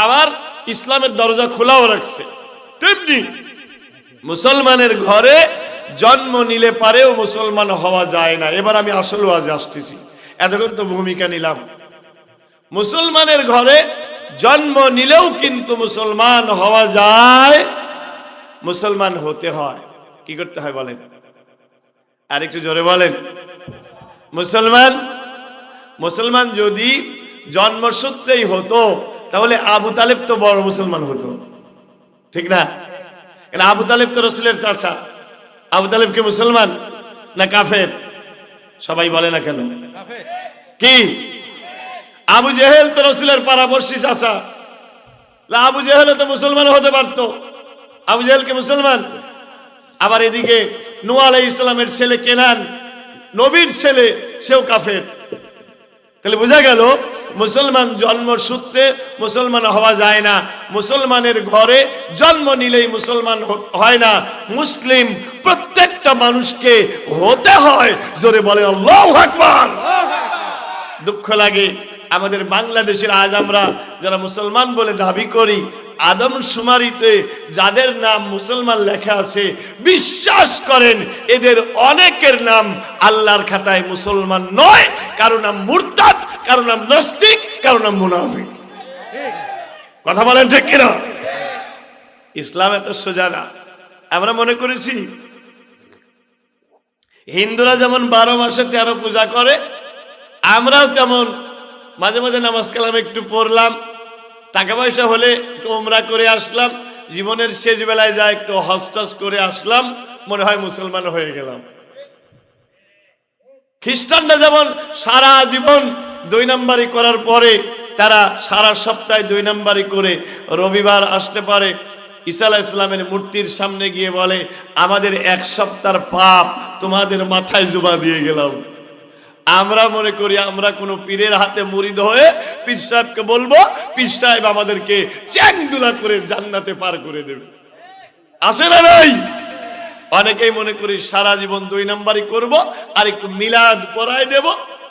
S1: আবার ইসলামের দরজা খোলাও রাখছে। তেমনি মুসলমানের ঘরে জন্ম নিলে পারেও মুসলমান হওয়া যায় না। এবার আমি আসল ওয়াজে আসতেছি, এতক্ষণ তো ভূমিকা নিলাম। মুসলমানের ঘরে জন্ম নিলেও কিন্তু মুসলমান হওয়া যায়। মুসলমান হতে হয়, কি করতে হয় বলেন? আর একটু জোরে বলেন। মুসলমান যদি জন্মসূত্রেই হতো, তাহলে আবু তালেব তো বড় মুসলমান হতো, ঠিক না? আবু তালেব তো রাসূলের চাচা। আবু তালেব কি মুসলমান না কাফের? সবাই বলে না কেন? কি? আবু জেহেল তো রাসূলের পাড়াপড়শি চাচা। আবু জেহেল তো মুসলমান হতে পারতো। আবু জেহেল কি মুসলমান? আবার এদিকে নূহ আলাইহিস সালামের ছেলে কেনান, নবীর ছেলে সেও কাফের। তাহলে বোঝা গেল মুসলমান জন্মসূত্রে মুসলমান হওয়া যায় না, মুসলমানের ঘরে জন্ম নিলেই মুসলমান হয় না। মুসলিম প্রত্যেকটা মানুষকে হতে হয়। জোরে বলে আল্লাহু আকবার। দুঃখ লাগে আমাদের বাংলাদেশের আজ আমরা যারা মুসলমান বলে দাবি করি, আদমশুমারিতে যাদের নাম মুসলমান লেখা আছে, বিশ্বাস করেন এদের অনেকের নাম আল্লাহর খাতায় মুসলমান নয়। কারো নাম মুরতাদ, কারো নাম নাস্তিক, কারো নাম মুনাফিক। কথা বলেন ঠিক কিনা? ইসলাম এত সোজা না। আমরা মনে করেছি হিন্দুরা যেমন 12 মাসে 13 পূজা করে, আমরাও তেমন মাঝে মাঝে নামাজ কালাম একটু পড়লাম, টাকা পয়সা হলে একটু উমরা করে আসলাম, জীবনের শেষ বেলায় যা একটু হজ টজ করে আসলাম, মনে হয় মুসলমান হয়ে গেলাম। খ্রিস্টানরা যেমন সারা জীবন 2 নাম্বারি করার পরে তারা সারা সপ্তাহে 2 নাম্বারি করে রবিবার আসতে পারে, ঈসা আলাইহিস সালামের মূর্তির সামনে গিয়ে বলে আমাদের 1 সপ্তাহের পাপ তোমাদের মাথায় জুবা দিয়ে গেলাম। আমরা মনে করি আমরা কোনো পীরের হাতে মুরিদ হয়ে পীর সাহেবকে বলবো, পীর সাহেব আমাদেরকে চ্যাংদুলা করে জান্নাতে পার করে দেবে। আসে না নাই? অনেকেই মনে করি সারা জীবন 2 নাম্বারি করব আর একটু মিলাদ পড়ায় দেব,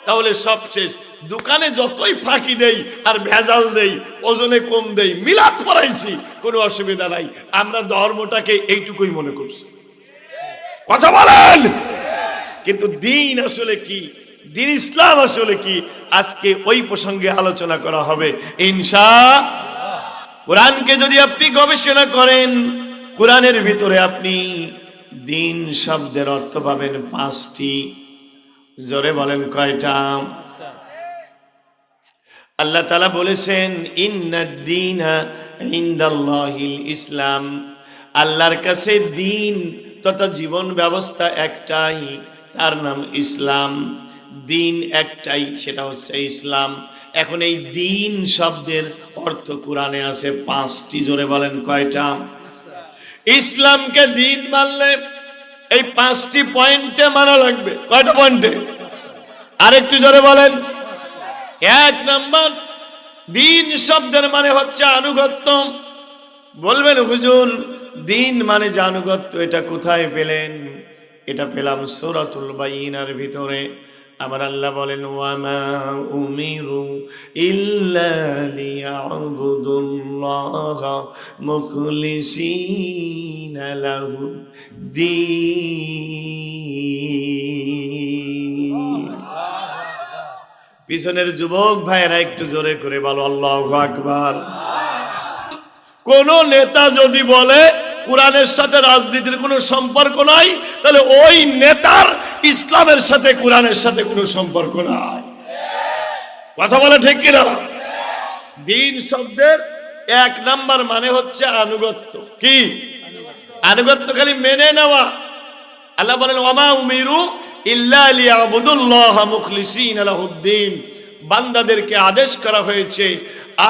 S1: তাহলে সব শেষ। দোকানে যতই ফাঁকি দেই আর ভেজাল দেই, ওজনে কম দেই, মিলাদ পড়াইছি, কোনো অসুবিধা নাই। আমরা ধর্মটাকে এইটুকুই মনে করছি। কথা বলেন। কিন্তু দিন আসলে কি, দিন ইসলাম আসলে কি, আজকে ওই প্রসঙ্গে আলোচনা করা হবে ইনশাআল্লাহ। কোরআনকে যদি আপনি গবেষণা করেন, কোরআনের ভিতরে আপনি দিন শব্দের অর্থ পাবেন 5টি। জোরে বলেন কয়টা? আল্লাহ তাআলা বলেছেন ইন্নাদ-দীনা ইনদাল্লাহিল ইসলাম। আল্লাহর কাছে দিন তথা জীবন ব্যবস্থা একটাই, তার নাম ইসলাম। দিন একটাই, সেটা হচ্ছে ইসলাম। এখন এই দিন শব্দের অর্থ কোরআনে আছে 5টি। জোরে বলেন কয়টা? ইসলামকে দিন মানলে এই 5টি পয়েন্টে মানা লাগবে। কয়টা পয়েন্টে? আরেকটু জোরে বলেন। 1 নাম্বার, দিন শব্দের মানে হচ্ছে আনুগত্য। বলবেন হুজুর দিন মানে যে আনুগত্য, এটা কোথায় পেলেন? এটা পেলাম সূরাতুল বাইনার ভিতরে। আমার আল্লাহ বলেন ওয়ামা উমিরু ইল্লা লিয়াবুদুল্লাহা মুখলিসিনা লাহুদ্দীন। পিছনের যুবক ভাইয়েরা একটু জোরে করে বলো আল্লাহু আকবার। কোন নেতা যদি বলে কোরআনের সাথে রাজনীতির কোনো সম্পর্ক নাই, তাহলে ওই নেতার ইসলামের সাথে কোরআনের সাথে কোনো সম্পর্ক নাই। কথা বলে ঠিক কিনা? দিন শব্দের 1 নাম্বার মানে হচ্ছে আনুগত্য। কি আনুগত্য? খালি মেনে নেওয়া। আল্লাহ বলেন ওয়ামা উমিরু ইল্লা লিয়াবুদুল্লাহা মুখলিসিনা লাহুদ্দীন। বান্দাদেরকে আদেশ করা হয়েছে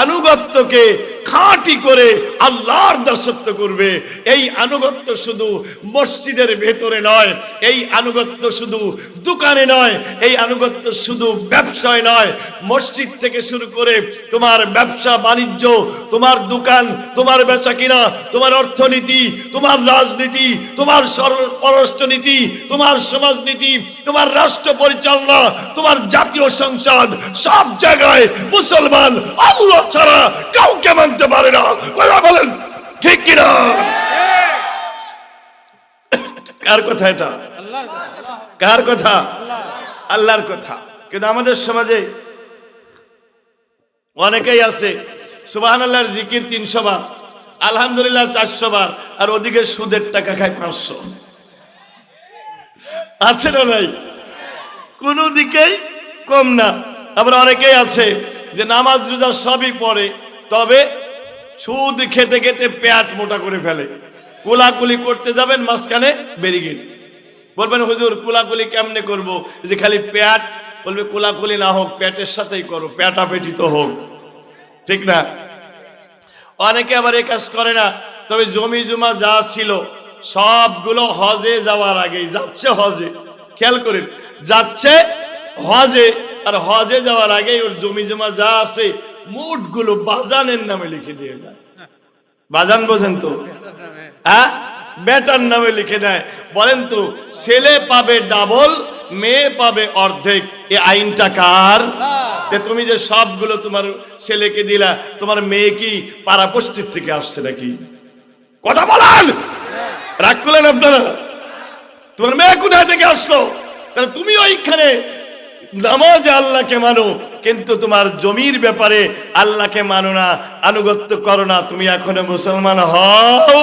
S1: আনুগত্যকে খাঁটি করে আল্লাহর দাসত্ব করবে। এই আনুগত্য শুধু মসজিদের ভেতরে নয়, এই আনুগত্য শুধু দোকানে নয়, এই আনুগত্য শুধু ব্যবসায় নয়। মসজিদ থেকে শুরু করে তোমার ব্যবসা বাণিজ্য, তোমার দোকান, তোমার বেচা কিনা, তোমার অর্থনীতি, তোমার রাজনীতি, তোমার পররাষ্ট্রনীতি, তোমার সমাজনীতি, তোমার রাষ্ট্র পরিচালনা, তোমার জাতীয় সংসদ, সব জায়গায় মুসলমান আল্লাহ ছাড়া কাউকে মানতে পারে না। বলেন ঠিক কিনা? কার কথা এটা? কার কথা? আল্লাহর কথা। কিন্তু আমাদের সমাজে অনেকেই আছে সুবহানাল্লাহর জিকির 300 বার, আলহামদুলিল্লাহ 400 বার, আর ওদিকে সুদের টাকা খায় 500। আছে না নাই? কোন দিকেই কম না। আবার অনেকেই আছে যে নামাজ রোজা সবই পড়ে, তবে সুদ খেতে খেতে পেট মোটা করে ফেলে। কোলাকুলি করতে যাবেন, মাঝখানে ব্যারিকেড। বলবেন হুজুর কোলাকুলি কেমনে করব? যে খালি পেট। বলবে কোলাকুলি না হোক, পেটের সাথেই করো, পেটাপেটি তো হোক। ঠিক না? অনেকে আবার এই কাজ করে না, তবে জমি জমা যা ছিল সবগুলো হজে যাওয়ার আগেই যাচ্ছে হজে। খেয়াল করেন, যাচ্ছে হজে, আর হজে যাওয়ার আগে ওর জমি জমা যা আছে মোটগুলো বাজানের নামে লিখে দিয়ে যায়। বাজান বোঝেন তো? হ্যাঁ, বেটার নামে লিখে দেয়। বলেন তো, ছেলে পাবে ডাবল, মেয়ে পাবে অর্ধেক, এই আইনটা কার? তুমি যে সবগুলো তোমার ছেলেকে দিলা, তোমার মেয়ে কি পাড়াপষ্টির থেকে আসছে নাকি? কথা বলেন, রাগ করলেন আপনারা? তোমার মেয়ে কোথায় থেকে আসলো? তাহলে তুমি ওইখানে নামাজে আল্লাহকে মানো, কিন্তু তোমার জমির ব্যাপারে আল্লাহকে মানো না, আনুগত্য করো না, তুমি এখনো মুসলমান হও?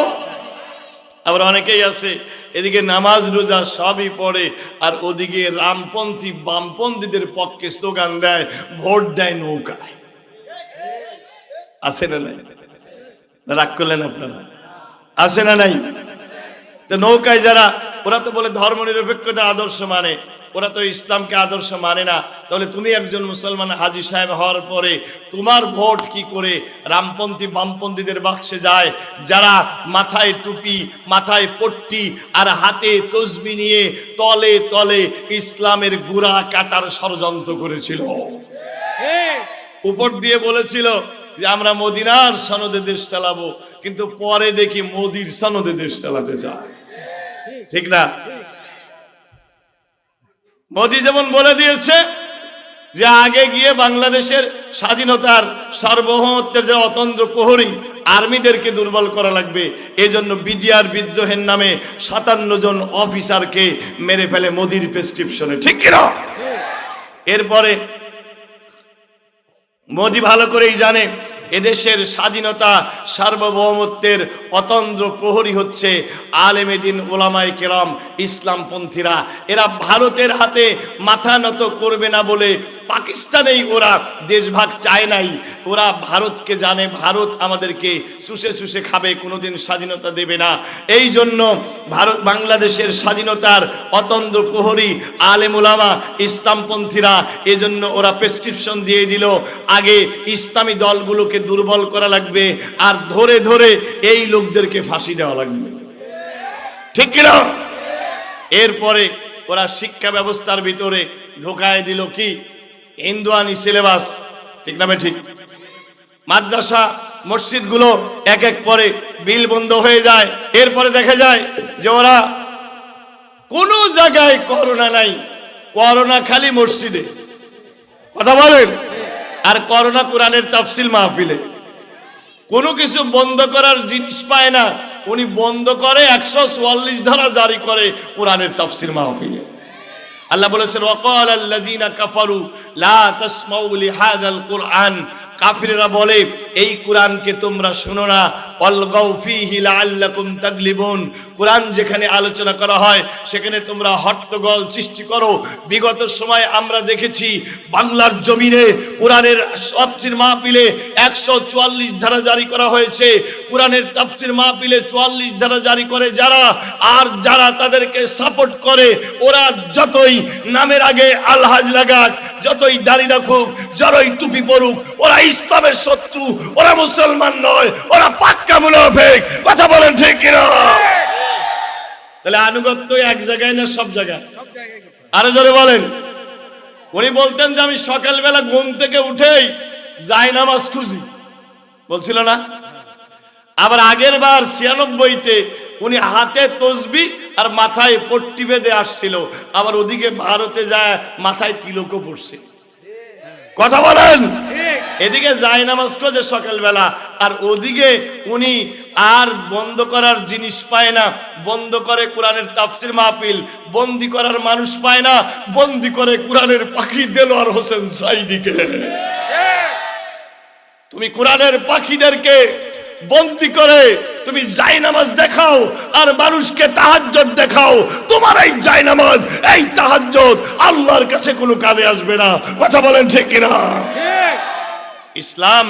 S1: আবার অনেকেই আছে এদিকে নামাজ রোজা সবই পড়ে, আর ওদিকে রামপন্থী বামপন্থীদের পক্ষে স্লোগান দেয়, ভোট দেয় নৌকায়। আছে না নাই? রাগ করলেন আপনারা? আছে না নাই? তো নৌকায় যারা, ওরা তো বলে ধর্ম নিরপেক্ষতার আদর্শ মানে, ওরা তো ইসলামকে আদর্শ মানে না। তাহলে তুমি একজন মুসলমান হাজী সাহেব হওয়ার পরে তোমার ভোট কি করে রামপন্থী বামপন্থীদের বাক্সে যায়, যারা মাথায় টুপি, মাথায় পট্টি আর হাতে তসবি নিয়ে তলে তলে ইসলামের গুড়া কাটার ষড়যন্ত্র করেছিল। উপর দিয়ে বলেছিল যে আমরা মদিনার সনদে দেশ চালাবো, কিন্তু পরে দেখি মোদির সনদে দেশ চালাতে চায়। ঠিক না? মোদি যেমন বলে দিয়েছে যে আগে গিয়ে বাংলাদেশের স্বাধীনতার সার্বভৌমত্বের যে অতন্ত্র প্রহরী আর্মিদেরকে দুর্বল করা লাগবে, এই জন্য বিডিআর বিদ্রোহের নামে 57 জন অফিসারকে মেরে ফেলে মোদির প্রেসক্রিপশনে। ঠিক কিনা? এরপরে মোদি ভালো করেই জানে এদেশের স্বাধীনতা সার্বভৌমত্বের অতন্ত্র প্রহরী হচ্ছে আলেমে দ্বীন ওলামায়ে কেরাম, ইসলামপন্থীরা। এরা ভারতের হাতে মাথা নত করবে না বলে পাকিস্তানেই ওরা দেশভাগ চায় নাই। ওরা ভারতকে জানে, ভারত আমাদেরকে চুষে চুষে খাবে, কোনোদিন স্বাধীনতা দেবে না। এই জন্য ভারত বাংলাদেশের স্বাধীনতার অতন্ত্র প্রহরী আলেম ওলামা ইসলামপন্থীরা, এজন্য ওরা প্রেসক্রিপশন দিয়ে দিল আগে ইসলামী দলগুলোকে দুর্বল করা লাগবে, আর ধরে ধরে এই লোকদেরকে ফাঁসি দেওয়া লাগবে। ঠিক কিনা? এরপরে ওরা শিক্ষা ব্যবস্থার ভিতরে ঢোকায় দিল কি হিন্দুয়ানি সিলেবাস। ঠিক না? ঠিক। মাদ্রাসা মসজিদগুলো এক এক পরে বিল বন্ধ হয়ে যায়। এরপরে দেখা যায় যে ওরা কোনো জায়গায় করোনা নাই, করোনা খালি মসজিদে। কথা বলেন? আর করোনা কোরআনের তাফসিল মাহফিলে। কোনো কিছু বন্ধ করার জিনিস পায় না, উনি বন্ধ করে 144 ধারা জারি করে কোরআনের তাফসির মাহফিলে। আল্লাহ বলেছেন ওয়াকাল আল্লাযীনা কাফারু লা তাসমাউ লিহাযাল কুরআন, কাফিররা বলে এই কোরআনকে তোমরা শোনো না, অলগাউ ফীহি লাআল্লাকুম তাগলিবুন, কোরআন যেখানে আলোচনা করা হয় সেখানে তোমরা হট্টগোল সৃষ্টি করো। বিগত সময় আমরা দেখেছি বাংলার জমিনে কোরআনের তাফসীর মাহফিলে 144 ধারা জারি করা হয়েছে। কোরআনের তাফসীর মাহফিলে 44 ধারা জারি করে যারা, আর যারা তাদেরকে সাপোর্ট করে, ওরা যতই নামের আগে আলহাজ লাগাক, যতই দাড়ি রাখুক, যতই টুপি পরুক, ওরা ইসলামের শত্রু, ওরা মুসলমান নয়, ওরা পাক্কা মুনাফিক। কথা বলেন ঠিক কিনা? তাহলে আনুগত্য এক জায়গায় না সব জায়গায়? আরো জোরে বলেন। উনি বলতেন যে আমি সকালবেলা ঘুম থেকে উঠেই যাই নামাজ খুঁজি, বলছিল না? আবার আগের বার 96-তে উনি হাতে তসবি আর মাথায় পট্টি বেঁধে আসছিল, আবার ওদিকে ভারতে যায় মাথায় তিলকও পড়ছে। কথা বলেন। এদিকে যায় নামাজ খোঁজে সকালবেলা, আর ওদিকে উনি আর বন্ধ করার জিনিস পায় না, বন্ধ করে কোরআনের তাফসীর মাহফিল। বন্দি করার মানুষ পায় না, বন্দি করে কোরআনের পাখি দেলোয়ার হোসেন সাইদিকে। তুমি কোরআনের পাখিদেরকে বন্দি করে তুমি জায়নামাজ দেখাও আর মানুষকে তাহাজ্জুদ দেখাও। তোমার এই জায়নামাজ, এই তাহাজ্জুদ আল্লাহর কাছে কোনো কাজে আসবে না। কথা বলেন ঠিক কিনা? ইসলাম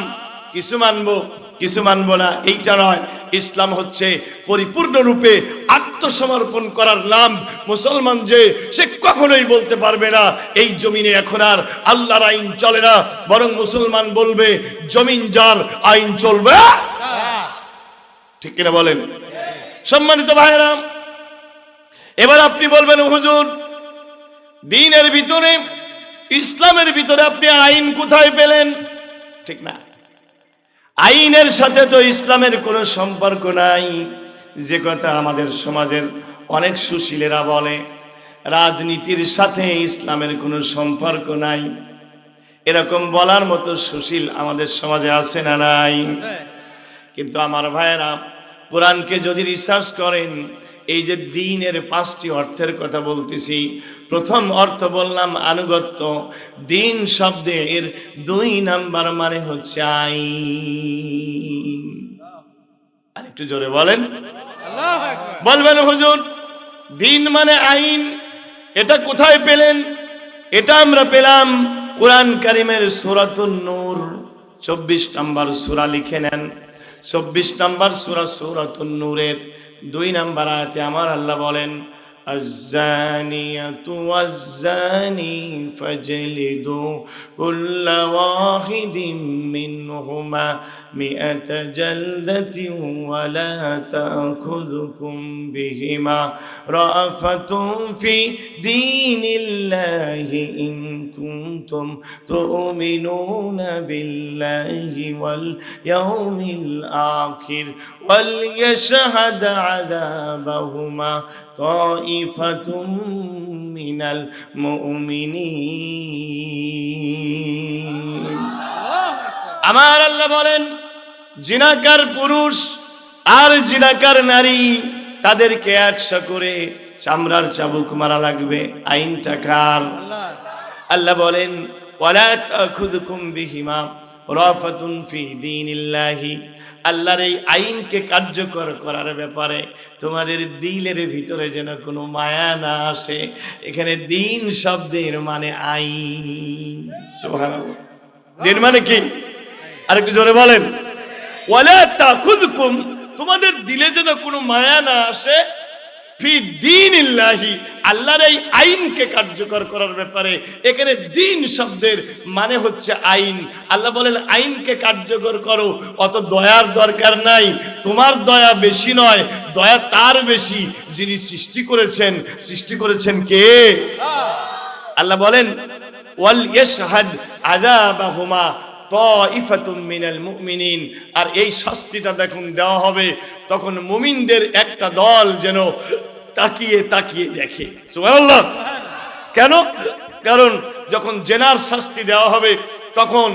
S1: কিছু মানবো কিছু মানবো না এইটা নয়। ইসলাম হচ্ছে পরিপূর্ণরূপে আত্মসমর্পণ করার নাম। মুসলমান যে সে কখনোই বলতে পারবে না এই জমিনে এখন আর আল্লাহর আইন চলে না, বরং মুসলমান বলবে জমিন যার আইন চলবে। ঠিক কিনা বলেন? সম্মানিত ভাইরা, এবার আপনি বলবেন হুজুর দ্বীনের ভিতরে, ইসলামের ভিতরে আপনি আইন কোথায় পেলেন? ঠিক না? আইনের সাথে তো ইসলামের কোনো সম্পর্ক নাই। যে কথা আমাদের সমাজের অনেক সুশীলেরা বলে, রাজনীতির সাথে ইসলামের কোনো সম্পর্ক নাই, এরকম বলার মতো সুশীল আমাদের সমাজে আছে না নাই? কিন্তু আমার ভাইয়েরা, কোরআনকে যদি রিসার্চ করেন, এই যে দ্বীনের 5টি অর্থের কথা বলতেছি, প্রথম অর্থ বললাম আনুগত্য। দ্বীন শব্দের 2 নাম্বার মানে হচ্ছে আইন। আর একটু জোরে বলেন। বলবেন হুজুর, দ্বীন মানে আইন, এটা কোথায় পেলেন? এটা আমরা পেলাম কোরআন কারীমের সূরাতুন নূর 24 নম্বর সূরা, লিখে নেন 24 নম্বর সূরা, সূরাতুন নূরের 2 নম্বর আয়াতে আমার আল্লাহ বলেন, الزانية والزاني فاجلدوا كل واحد منهما 100 جلدة ولا تأخذكم بهما رأفة في دين الله إن كنتم تؤمنون بالله واليوم الآخر وليشهد عذابهما طائفة من المؤمنين। আমার আল্লাহ বলেন, জিনাকার পুরুষ আর জিনাকার নারী, তাদেরকে 100 করে চামড়ার চাবুক মারা লাগবে। আইনটা কার? আল্লাহ বলেন, ওয়ালা তাখুযুকুম বিহিমা রাফাতুন ফি দীনিল্লাহি। আল্লাহর এই আইনকে কার্যকর করার ব্যাপারে তোমাদের দিলের ভিতরে যেন কোনো মায়া না আসে। এখানে দ্বীন শব্দের মানে আইন। সুবহানাল্লাহ। দ্বীন মানে কি? আরেকটু জোরে বলেন। ওয়ালা তাখুযুকুম, তোমাদের দিলে যেন কোনো মায়া না আসে, ফি দীনিল্লাহি, আল্লাহর এই আইনকে কার্যকর করার ব্যাপারে। এখানে দ্বীন শব্দের মানে হচ্ছে আইন। আল্লাহ বলেন, আইনকে কার্যকর করো, অত দয়ার দরকার নাই। তোমার দয়া বেশি নয়, দয়া তার বেশি যিনি সৃষ্টি করেছেন। সৃষ্টি করেছেন কে? আল্লাহ বলেন, ওয়াল ইয়াশহাদ আযাবাহুমা তাইফাতুম মিনাল মুমিনিন। আর এই শাস্তিটা দেখুন দেওয়া হবে, তখন মুমিনদের একটা দল যেন তাকিয়ে তাকিয়ে দেখে। সুবহানাল্লাহ। কেন? কারণ যখন জেনার শাস্তি দেওয়া হবে, তখন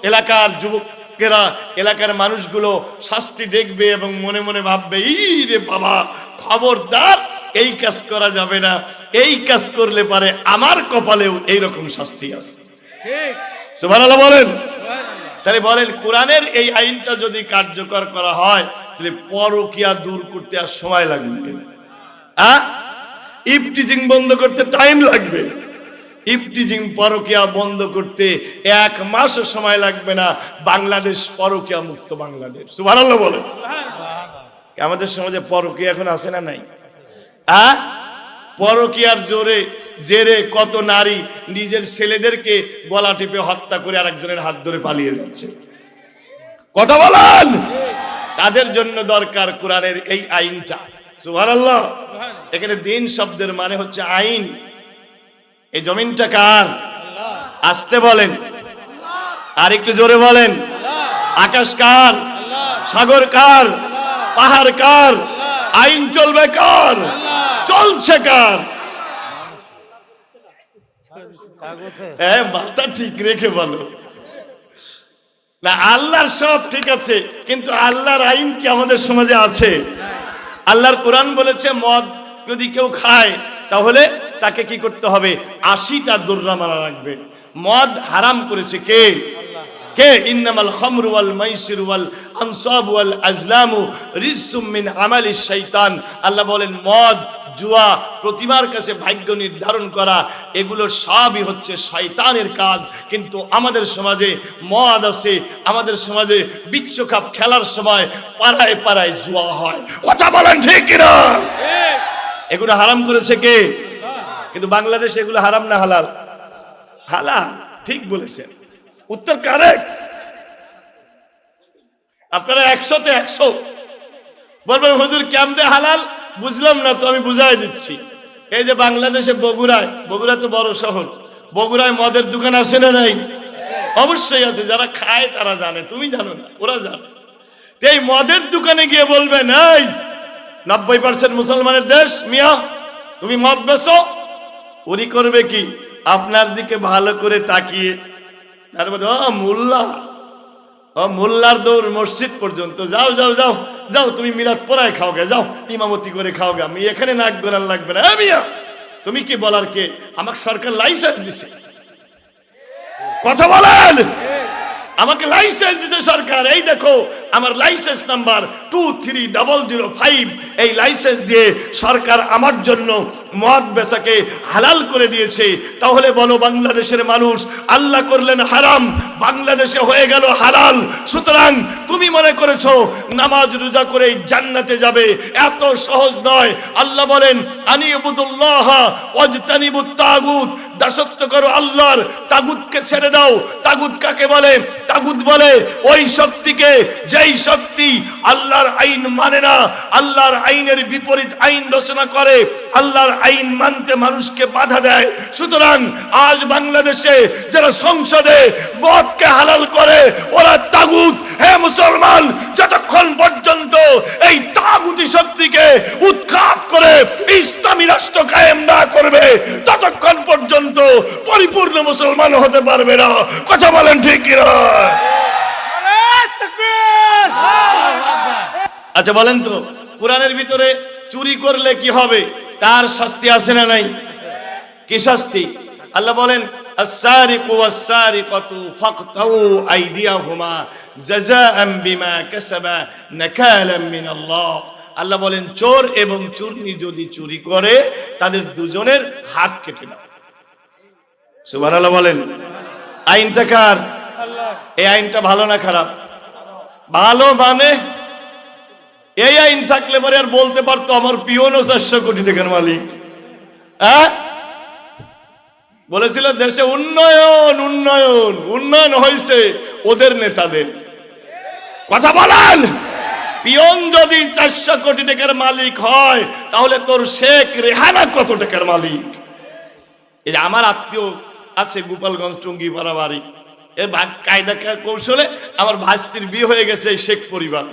S1: এলাকার যুবকেরা, এলাকার মানুষগুলো শাস্তি দেখবে এবং মনে মনে ভাববে, রে বাবা, খবরদার, এই কাজ করা যাবে না, এই কাজ করলে পারে আমার কপালেও এইরকম শাস্তি আছে। সুবহানাল্লাহ বলেন। তাহলে বলেন, কোরআনের এই আইনটা যদি কার্যকর করা হয়, তাহলে পরকিয়া দূর করতে আর সময় লাগবে? ইফটিজিং বন্ধ করতে টাইম লাগবে? ইফটিজিং, পরকিয়া বন্ধ করতে 1 মাসও সময় লাগবে না। বাংলাদেশ পরকিয়া মুক্ত বাংলাদেশ। সুবহানাল্লাহ বলেন। আমাদের সমাজে পরকিয়া এখন আছে না নাই? পরকিয়ার জেরে কত নারী নিজের ছেলেদেরকে গলা টিপে হত্যা করে আরেকজনের হাত ধরে পালিয়ে যাচ্ছে। কথা বলেন। তাদের জন্য দরকার কোরআনের এই আইনটা। সুবহানাল্লাহ। এখানে দ্বীন শব্দের মানে হচ্ছে আইন। এই জমিনটা কার? আসতে বলেন, আর একটু জোরে বলেন। আকাশ কার? সাগর কার? পাহাড় কার? আইন চলবে কার? চলছে কার? মাথা ঠিক রেখে বলো না। আল্লাহর সব ঠিক আছে, কিন্তু আল্লাহর আইন কি আমাদের সমাজে আছে? আল্লাহর কোরআন বলেছে, মদ যদি কেউ খায় তাহলে তাকে কি করতে হবে? 80টা দোররা মারা রাখবে। মদ হারাম করেছে কে? কে? ইন্নামাল খামরু ওয়াল মাইসিরু ওয়াল আনসাবু ওয়াল আজলামু রিজসুম মিন আমালিশ শাইতান। আল্লাহ বলেন, মদ, জুয়া, প্রতিমার কাছে ভাগ্য নির্ধারণ করা, এগুলো সবই হচ্ছে শয়তানের কাজ। কিন্তু আমাদের সমাজে মদ আছে, আমাদের সমাজে বিশ্বকাপ খেলার সময় পাড়ায় পাড়ায় জুয়া হয়। কথা বলেন ঠিক কিনা? এগুলো হারাম করেছে কে? কিন্তু বাংলাদেশে এগুলো হারাম না হালাল? হালাল। ঠিক বলেছেন, উত্তর কারেক্ট। আপনারা 100তে 100 বলবেন, হুজুর কেমনে হালাল? বুঝলাম না তো, আমি বুঝাই দিচ্ছি। এই যে বাংলাদেশে বগুড়া তো বড় শহর, বগুড়ায় মদের দোকান আছে না নাই? অবশ্যই আছে, যারা খায় তারা জানে, তুমি জানো না, ওরা জানে। এই মদের দোকানে গিয়ে বলবেন, এই 90% মুসলমানের দেশ মিয়া, তুমি মদ বেচো। উনি করবে কি? আপনার দিকে ভালো করে তাকিয়ে তারপরে মোল্লার দৌড় মসজিদ পর্যন্ত, যাও যাও যাও যাও, তুমি মিলাদ পড়ায় খাও গে, যাও ইমামতি করে খাও গে, আমি এখানে নাক গলার লাগবে না। মিয়া তুমি কি বলার কে? আমাকে সরকার লাইসেন্স দিছে, কথা বলেন, আমাকে লাইসেন্স দিতে সরকার। এই দেখো আমার লাইসেন্স নাম্বার 23005, এই লাইসেন্স দিয়ে সরকার আমার জন্য মদ বেচাকে হালাল করে দিয়েছে। তাহলে বলো বাংলাদেশের মানুষ, আল্লাহ করলেন হারাম, বাংলাদেশে হয়ে গেল হালাল। সুতরাং তুমি মনে করেছো নামাজ রোজা করে জান্নাতে যাবে, এত সহজ নয়। আল্লাহ বলেন আনিবুদুল্লাহ ওয়াজতানিবুত তাগুত, দাসত্ব করো আল্লাহর, তাগুতকে ছেড়ে দাও। তাগুত কাকে বলে? তাগুত বলে ওই শক্তিকে যেই শক্তি আল্লাহর আইন মানে না, আল্লাহর আইনের বিপরীত আইন রচনা করে, আল্লাহর আইন মানতে মানুষকে বাধা দেয়। সুতরাং আজ বাংলাদেশে যারা সংসদে মদকে হালাল করে ওরা তাগুত। হে মুসলমান, যতক্ষণ পর্যন্ত এই তাগুতি শক্তিকে উৎখাত করে ইসলামী রাষ্ট্র কায়েম না করবে ততক্ষণ পর্যন্ত পরিপূর্ণ মুসলমান হতে পারবে না। কথা বলেন ঠিক কি না? আচ্ছা বলেন তো, কোরআনের ভিতরে চুরি করলে কি হবে? তার শাস্তি আছে না নাই? কি শাস্তি? আল্লাহ বলেন আস-সারিকু ওয়াস-সারিকাতু ফাকতাউ আইদিয়াহুমা জাযাআন বিমা কাসাবা নাকালাম মিনাল্লাহ। আল্লাহ বলেন চোর এবং চুরনি যদি চুরি করে তাদের দুজনের হাত কেটে দাও। সুবহানাল্লাহ বলেন। আইনটা কার? আল্লাহ। এই আইনটা ভালো না খারাপ? ভালো। মানে এই আইন থাকলে পরে আর বলতে পারতো আমার পিওনও 400 কোটি টাকার মালিক। হ্যাঁ, বলেছিল দেশে উন্নয়ন উন্নয়ন উন্নয়ন হয়েছে ওদের নেতাদের। কথা বলেন, পিয়ন যদি 400 কোটি টাকার মালিক হয় তাহলে তোর শেখ রেহানা কত টাকার মালিক? এই যে আমার আত্মীয় আছে গোপালগঞ্জ টুঙ্গিপাড়া বাড়ি, এর কায়দা কৌশলে আমার ভাস্তির বিয়ে হয়ে গেছে এই শেখ পরিবার,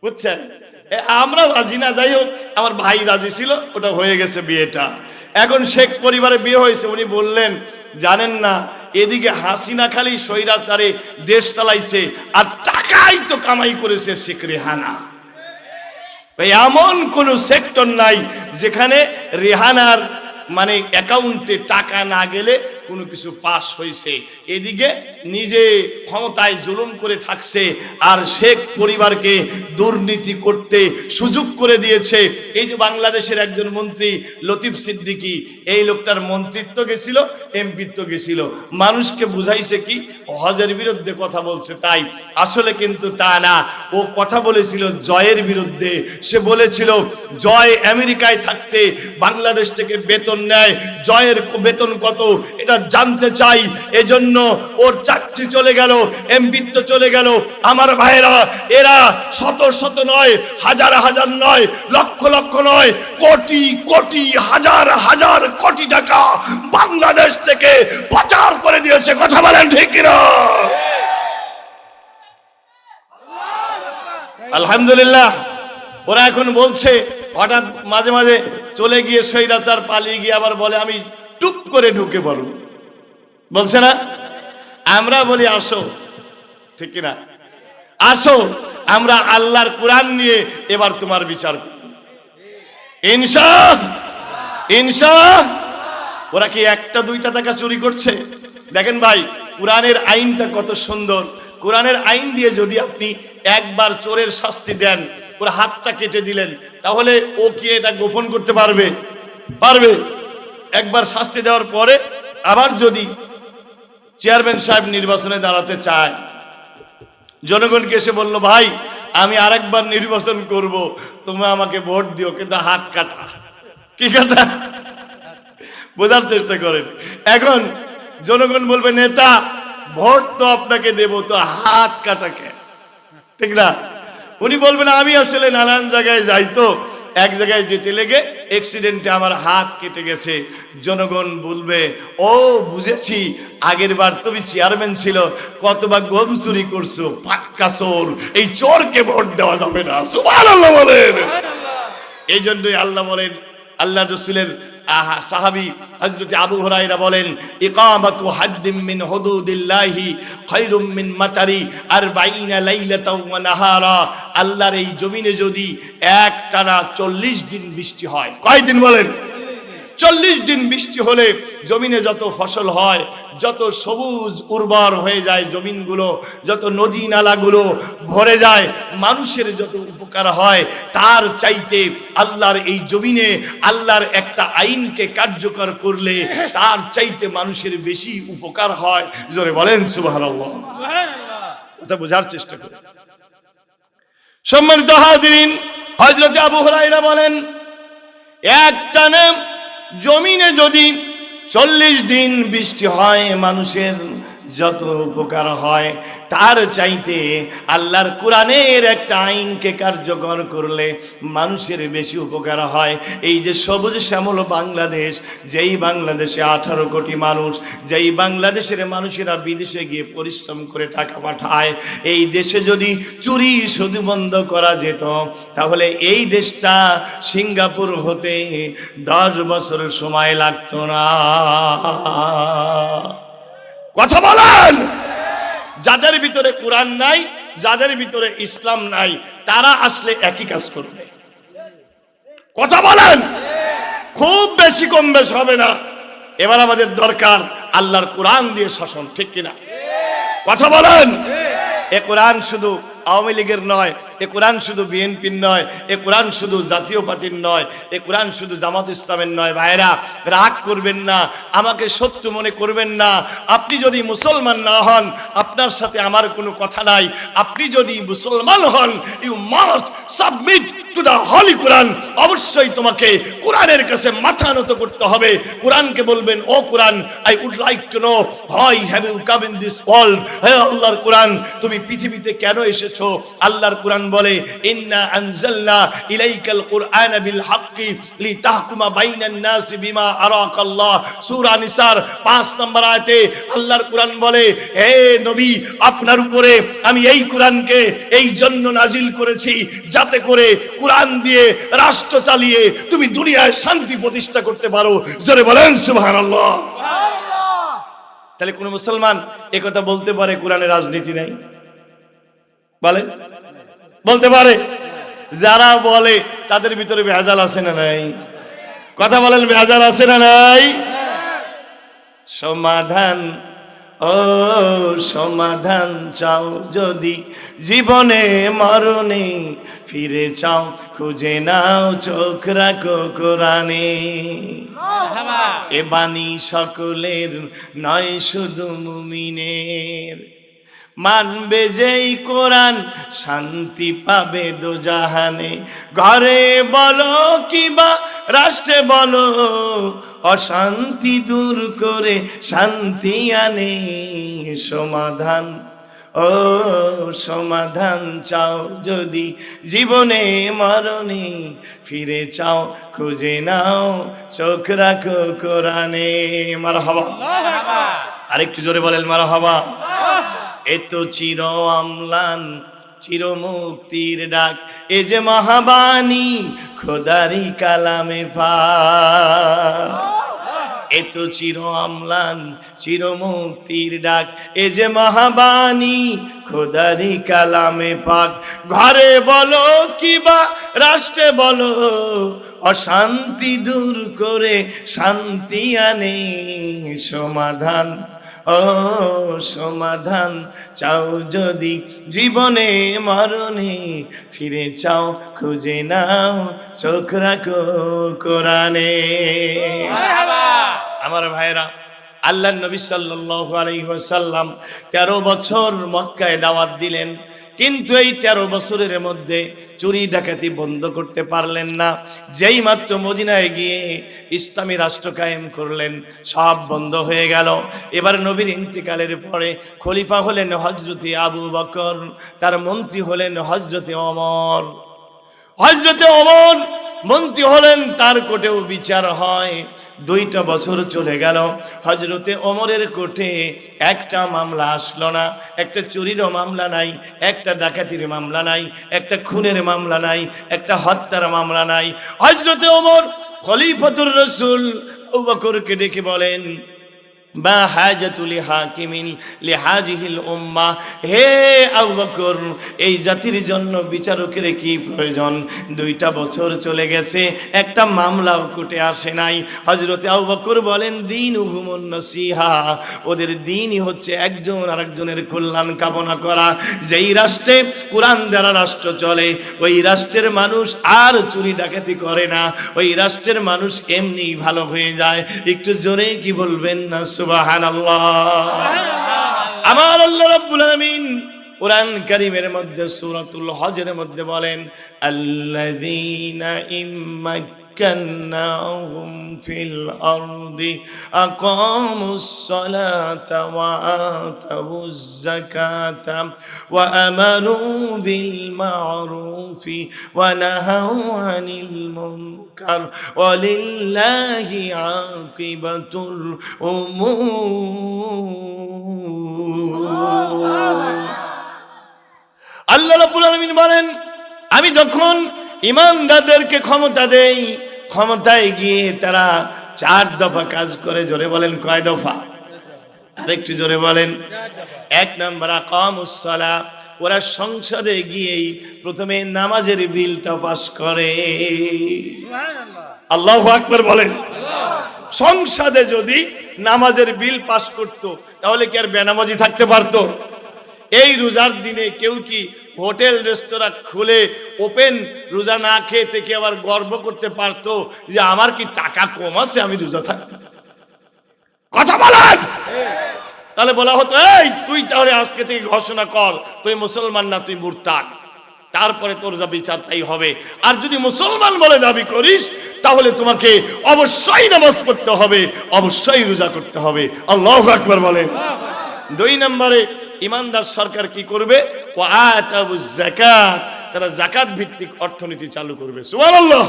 S1: বুঝছেন? আমরা রাজি না, যাই হোক আমার ভাই রাজি ছিল, ওটা হয়ে গেছে বিয়েটা। এখন শেখ পরিবারে বিয়ে হয়েছে। উনি বললেন জানেন না, এদিকে হাসিনা খালি স্বৈরাচারে দেশ চালাইছে আর টাকাই তো কামাই করেছে শেখ রেহানা। এমন কোন সেক্টর নাই যেখানে রেহানার মানে অ্যাকাউন্টে টাকা না গেলে কোনো কিছু পাস হয়েছে। এদিকে নিজে ক্ষমতায় জুলুম করে থাকছে আর শেখ পরিবারকে দুর্নীতি করতে সুযোগ করে দিয়েছে। এই যে বাংলাদেশের একজন মন্ত্রী লতিফ সিদ্দিকী, এই লোকটার মন্ত্রিত্ব গেছিল, এমপিত্ব গেছিল, মানুষকে বুঝাইছে কি হজের বিরুদ্ধে কথা বলছে, তাই আসলে কিন্তু তা না। ও কথা বলেছিল জয়ের বিরুদ্ধে। সে বলেছিল জয় আমেরিকায় থাকতে বাংলাদেশ থেকে বেতন নেয়, জয়ের বেতন কত এটা জানতে চাই, এজন্য ওর চাকরি চলে গেল, এমপিত্ব চলে গেল। আমার ভাইরা, এরা শত শত নয়, হাজার হাজার নয়, লক্ষ লক্ষ নয়, কোটি কোটি হাজার হাজার কোটি টাকা বাংলাদেশ থেকে পাচার করে দিয়েছে। কথা বলেন ঠিক কিনা? আলহামদুলিল্লাহ। ওরা এখন বলছে, হঠাৎ মাঝে মাঝে চলে গিয়ে স্বৈরাচার পালিয়ে গিয়ে আবার বলে আমি টুপ করে ঢুকে পড়ব, বলছে না? আমরা বলি আসো, ঠিক কিনা? আসো আমরা আল্লাহর কোরআন নিয়ে এবার তোমার বিচার করি ইনশাআল্লাহ। ওরা কি একটা দুইটা টাকা চুরি করছে? দেখেন ভাই, কোরআনের আইনটা কত সুন্দর। কোরআনের আইন দিয়ে যদি আপনি একবার চোরের শাস্তি দেন, ওর হাতটা কেটে দিলেন, তাহলে ও কি এটা গোপন করতে পারবে? পারবে। একবার শাস্তি দেওয়ার পরে আবার যদি চেয়ারম্যান সাহেব নির্বাচনে দাঁড়াতে চায়, জনগণকে এসে বললো ভাই আমি আরেকবার নির্বাচন করব, তোমরা আমাকে ভোট দিও, কিন্তু হাত কাটা। কি কাটা? বোঝার চেষ্টা করেন। এখন জনগণ বলবে নেতা ভোট তো আপনাকে দেব, তো হাত কাটাকে, ঠিক না? উনি বলবেন আমি আসলে নানান জায়গায় যাই, তো এক জায়গায় যেতে লেগে অ্যাক্সিডেন্টে আমার হাত কেটে গেছে। জনগণ বলবে, ও বুঝেছি, আগের বার তুমি চেয়ারম্যান ছিল, কতবার গম চুরি করছো, পাক্কা চোর, এই চোরকে ভোট দেওয়া যাবে না। সুবহানাল্লাহ বলেন। এই জন্যই আল্লাহ বলেন, আল্লাহ রসুলের সাহাবী হযরত আবু হুরায়রা বলেন, ইকামাতু হাদ্দিম মিন হুদুদিল্লাহি খায়রুম মিন মাতারি 40 লাইলাতাও ওয়া নাহারা। আল্লাহর এই জমিনে যদি একটানা 40 দিন বৃষ্টি হয়, কয়দিন বলেন? 40 দিন বৃষ্টি হলে জমিনে যত ফসল হয়, যত সবুজ উর্বর হয়ে যায় জমিনগুলো, যত নদী নালাগুলো ভরে যায়, মানুষের যত উপকার হয়, তার চাইতে আল্লাহর এই জমিনে আল্লাহর একটা আইনকে কার্যকর করলে তার চাইতে মানুষের বেশি উপকার হয়। জোরে বলেন সুবহানাল্লাহ। কথা বোঝার চেষ্টা করুন। সম্মানিত হাজিরিন, হযরত আবু হুরায়রা বলেন, একটানা জমিনে যদি 40 দিন বৃষ্টি হয়, মানুষের যত উপকার হয়, তার চাইতে আল্লাহর কোরআনের একটা আইনকে কার্যকর করলে মানুষের বেশি উপকার হয়। এই যে সবুজ শ্যামল বাংলাদেশ, যেই বাংলাদেশে 18 কোটি মানুষ, যেই বাংলাদেশের মানুষেরা বিদেশে গিয়ে পরিশ্রম করে টাকা পাঠায়, এই দেশে যদি চুরি শুধু বন্ধ করা যেত, তাহলে এই দেশটা সিঙ্গাপুর হতে 10 বছর সময় লাগতো না। কথা বলেন। যাদের ভিতরে কোরআন নাই, যাদের ভিতরে ইসলাম নাই, তারা আসলে একই কাজ করবে। কথা বলেন। খুব বেশি কম বেশ হবে না। এবার আমাদের দরকার আল্লাহর কোরআন দিয়ে শাসন, ঠিক কিনা? কথা বলেন। এ কোরআন শুধু আওয়ামী লীগের নয়, এ কোরআন শুধু বিএনপির নয়, এ কোরআন শুধু জাতীয় পার্টির নয়, এ কোরআন শুধু জামাত ইসলামের নয়। ভাইরা, রাগ করবেন না, আমাকে শত্রু মনে করবেন না। আপনি যদি মুসলমান না হন, আপনার সাথে আমার কোনো কথা নাই। আপনি যদি মুসলমান হন, you must submit to the holy Quran. অবশ্যই তোমাকে কোরআনের কাছে মাথা নত করতে হবে। কোরআনকে বলবেন, O Quran, I would like to know why have you come in this world. হে আল্লাহর কোরআন, তুমি পৃথিবীতে কেন এসেছো? আল্লাহর কোরআন বলে, ইন্না আনজালনা ইলাইকাল কুরআনা বিল হাক্কি লিতাহকুমা বাইনান নাস বিমা আরাকাল্লাহ। সূরা নিসার 5 নম্বর আয়াতে আল্লাহর কোরআন বলে, হে নবী, আপনার উপরে আমি এই কোরআনকে এই জন্য নাজিল করেছি, যাতে করে কোরআন দিয়ে রাষ্ট্র চালিয়ে তুমি দুনিয়ায় শান্তি প্রতিষ্ঠা করতে পারো। জোরে বলেন সুবহানাল্লাহ। তাহলে কোন মুসলমান একথা বলতে পারে কোরআনে রাজনীতি নাই? বলে, বলতে পারে? যারা বলে তাদের ভিতরে ভেজাল আছে না নাই? কথা বলেন, ভেজাল আছে না নাই? সমাধান, ও সমাধান চাও যদি জীবনে মরণে, ফিরে চাও খুঁজে নাও চোখ রাখো কোরআনে। এ বাণী সকলের নয়, শুধু মুমিনের। মানবে যেই কোরআন, শান্তি পাবে দোজাহানে। ঘরে বলো কিবা রাষ্ট্রে বলো, অশান্তি দূর করে শান্তি আনে। সমাধান, ও সমাধান চাও যদি জীবনে মরণে, ফিরে চাও খুঁজে নাও চোখ রাখো কোরআনে। মারহাবা। আরেকটু জোরে বলেন মারহাবা। এত চির আমলান চির মুক্তির ডাক, এ যে মহাবাণী খোদারি কালামে পাক। এত চির আমলান চির মুক্তির ডাক, এ যে মহাবাণী খোদারি কালামে পাক। ঘরে বলো কিবা রাষ্ট্রে বলো, অশান্তি দূর করে শান্তি আনে। সমাধান, ও সমাধান চাও যদি জীবনে মরণে, ফিরে চাও খুঁজে নাও চোখ রাখো কোরআনে। আমার ভাইরা, আল্লাহর নবী সাল্লাল্লাহু আলাইহি ওয়াসাল্লাম 13 বছর মক্কায় দাওয়াত দিলেন, কিন্তু এই 13 বছরের মধ্যে চুরি ডাকাতি বন্ধ করতে পারলেন না। যেই মাত্র মদিনায় গিয়ে ইসলামী রাষ্ট্র কায়েম করলেন, সব বন্ধ হয়ে গেল। এবার নবীর ইন্তিকালের পরে খলিফা হলেন হযরতে আবু বকর, তার মন্ত্রী হলেন হযরতে ওমর। হযরতে ওমর মন্ত্রী হলেন, তার কোর্টেও বিচার হয়। 2টা বছর চলে গেল, হযরতে ওমরের কোর্টে একটা মামলা আসলো না। একটা চুরিরও মামলা নাই, একটা ডাকাতির মামলা নাই, একটা খুনের মামলা নাই, একটা হত্যার মামলা নাই। হযরতে ওমর খলিফাতুর রাসূল আবু বকরকে ডেকে বলেন, মা হাজাতুল হাকিমিন লিহাজিহিল উম্মাহ, হে আবু বকর, এই জাতির জন্য বিচারকের কি প্রয়োজন? 2টা বছর চলে গেছে, একটা মামলাও কোর্টে আসে নাই। হযরতে আবু বকর বলেন, দীনুহুমুন নসিহা, ওদের দ্বীনই হচ্ছে একজন আরেকজনের কল্যাণ কামনা করা। যেই রাষ্ট্রে কোরআন দ্বারা রাষ্ট্র চলে, ওই রাষ্ট্রের মানুষ আর চুরি ডাকাতি করে না, ওই রাষ্ট্রের মানুষ এমনি ভালো হয়ে যায়। একটু জোরে কি বলবেন না সুবহানাল্লাহ? আমার আল্লাহ রাব্বুল আলামিন কুরআন কারীমের মধ্যে সূরাতুল হজের মধ্যে বলেন, আল্লাযীনা ইম্মাক্কান্নাহুম ফিল আরদি আকামুস সালাতা ওয়া আতাউজ যাকাতা ওয়া আমারু বিল মা'রুফি ওয়া নাহাউ আনিল মুনকার ওয়া লিল্লাহি আকিবাতুল উমুর। আল্লাহ রাব্বুল আলামিন বলেন, আমি যখন ঈমানদারদেরকে ক্ষমতা দেই, ক্ষমতায় গিয়ে তারা 4 দফা কাজ করে। জোরে বলেন, কয় দফা? আরেকটু জোরে বলেন। 1 নাম্বার আকামুস সালাহ, ওরা সংসদে গিয়েই প্রথমে নামাজের বিলটা পাস করে। আল্লাহু আকবার বলেন। সংসদে যদি নামাজের বিল পাস করত, তাহলে কি আর বেনামাজি থাকতে পারতো? এই রোজার দিনে কেউ কি হোটেল রেস্তোরাঁ খুলে ওপেন রোজা না খেয়ে থেকে আবার গর্ব করতে পারতো যে আমার কি টাকা কম আছে, আমি রোজা থাকতে? কথা বলেন। তাহলে বলা হতো, এই তুই তাহলে আজকে থেকে ঘোষণা কর তুই মুসলমান না, তুই মুরতাদ, তারপরে তোর যা বিচার তাই হবে। আর যদি মুসলমান বলে দাবি করিস, তাহলে তোমাকে অবশ্যই নামাজ পড়তে হবে, অবশ্যই রোজা করতে হবে। আল্লাহু আকবার বলেন। 2 নম্বরে ইমানদার সরকার কি করবে? ওয়া আতাউজ যাকাত, তারা যাকাত ভিত্তিক অর্থনীতি চালু করবে। সুবহানাল্লাহ।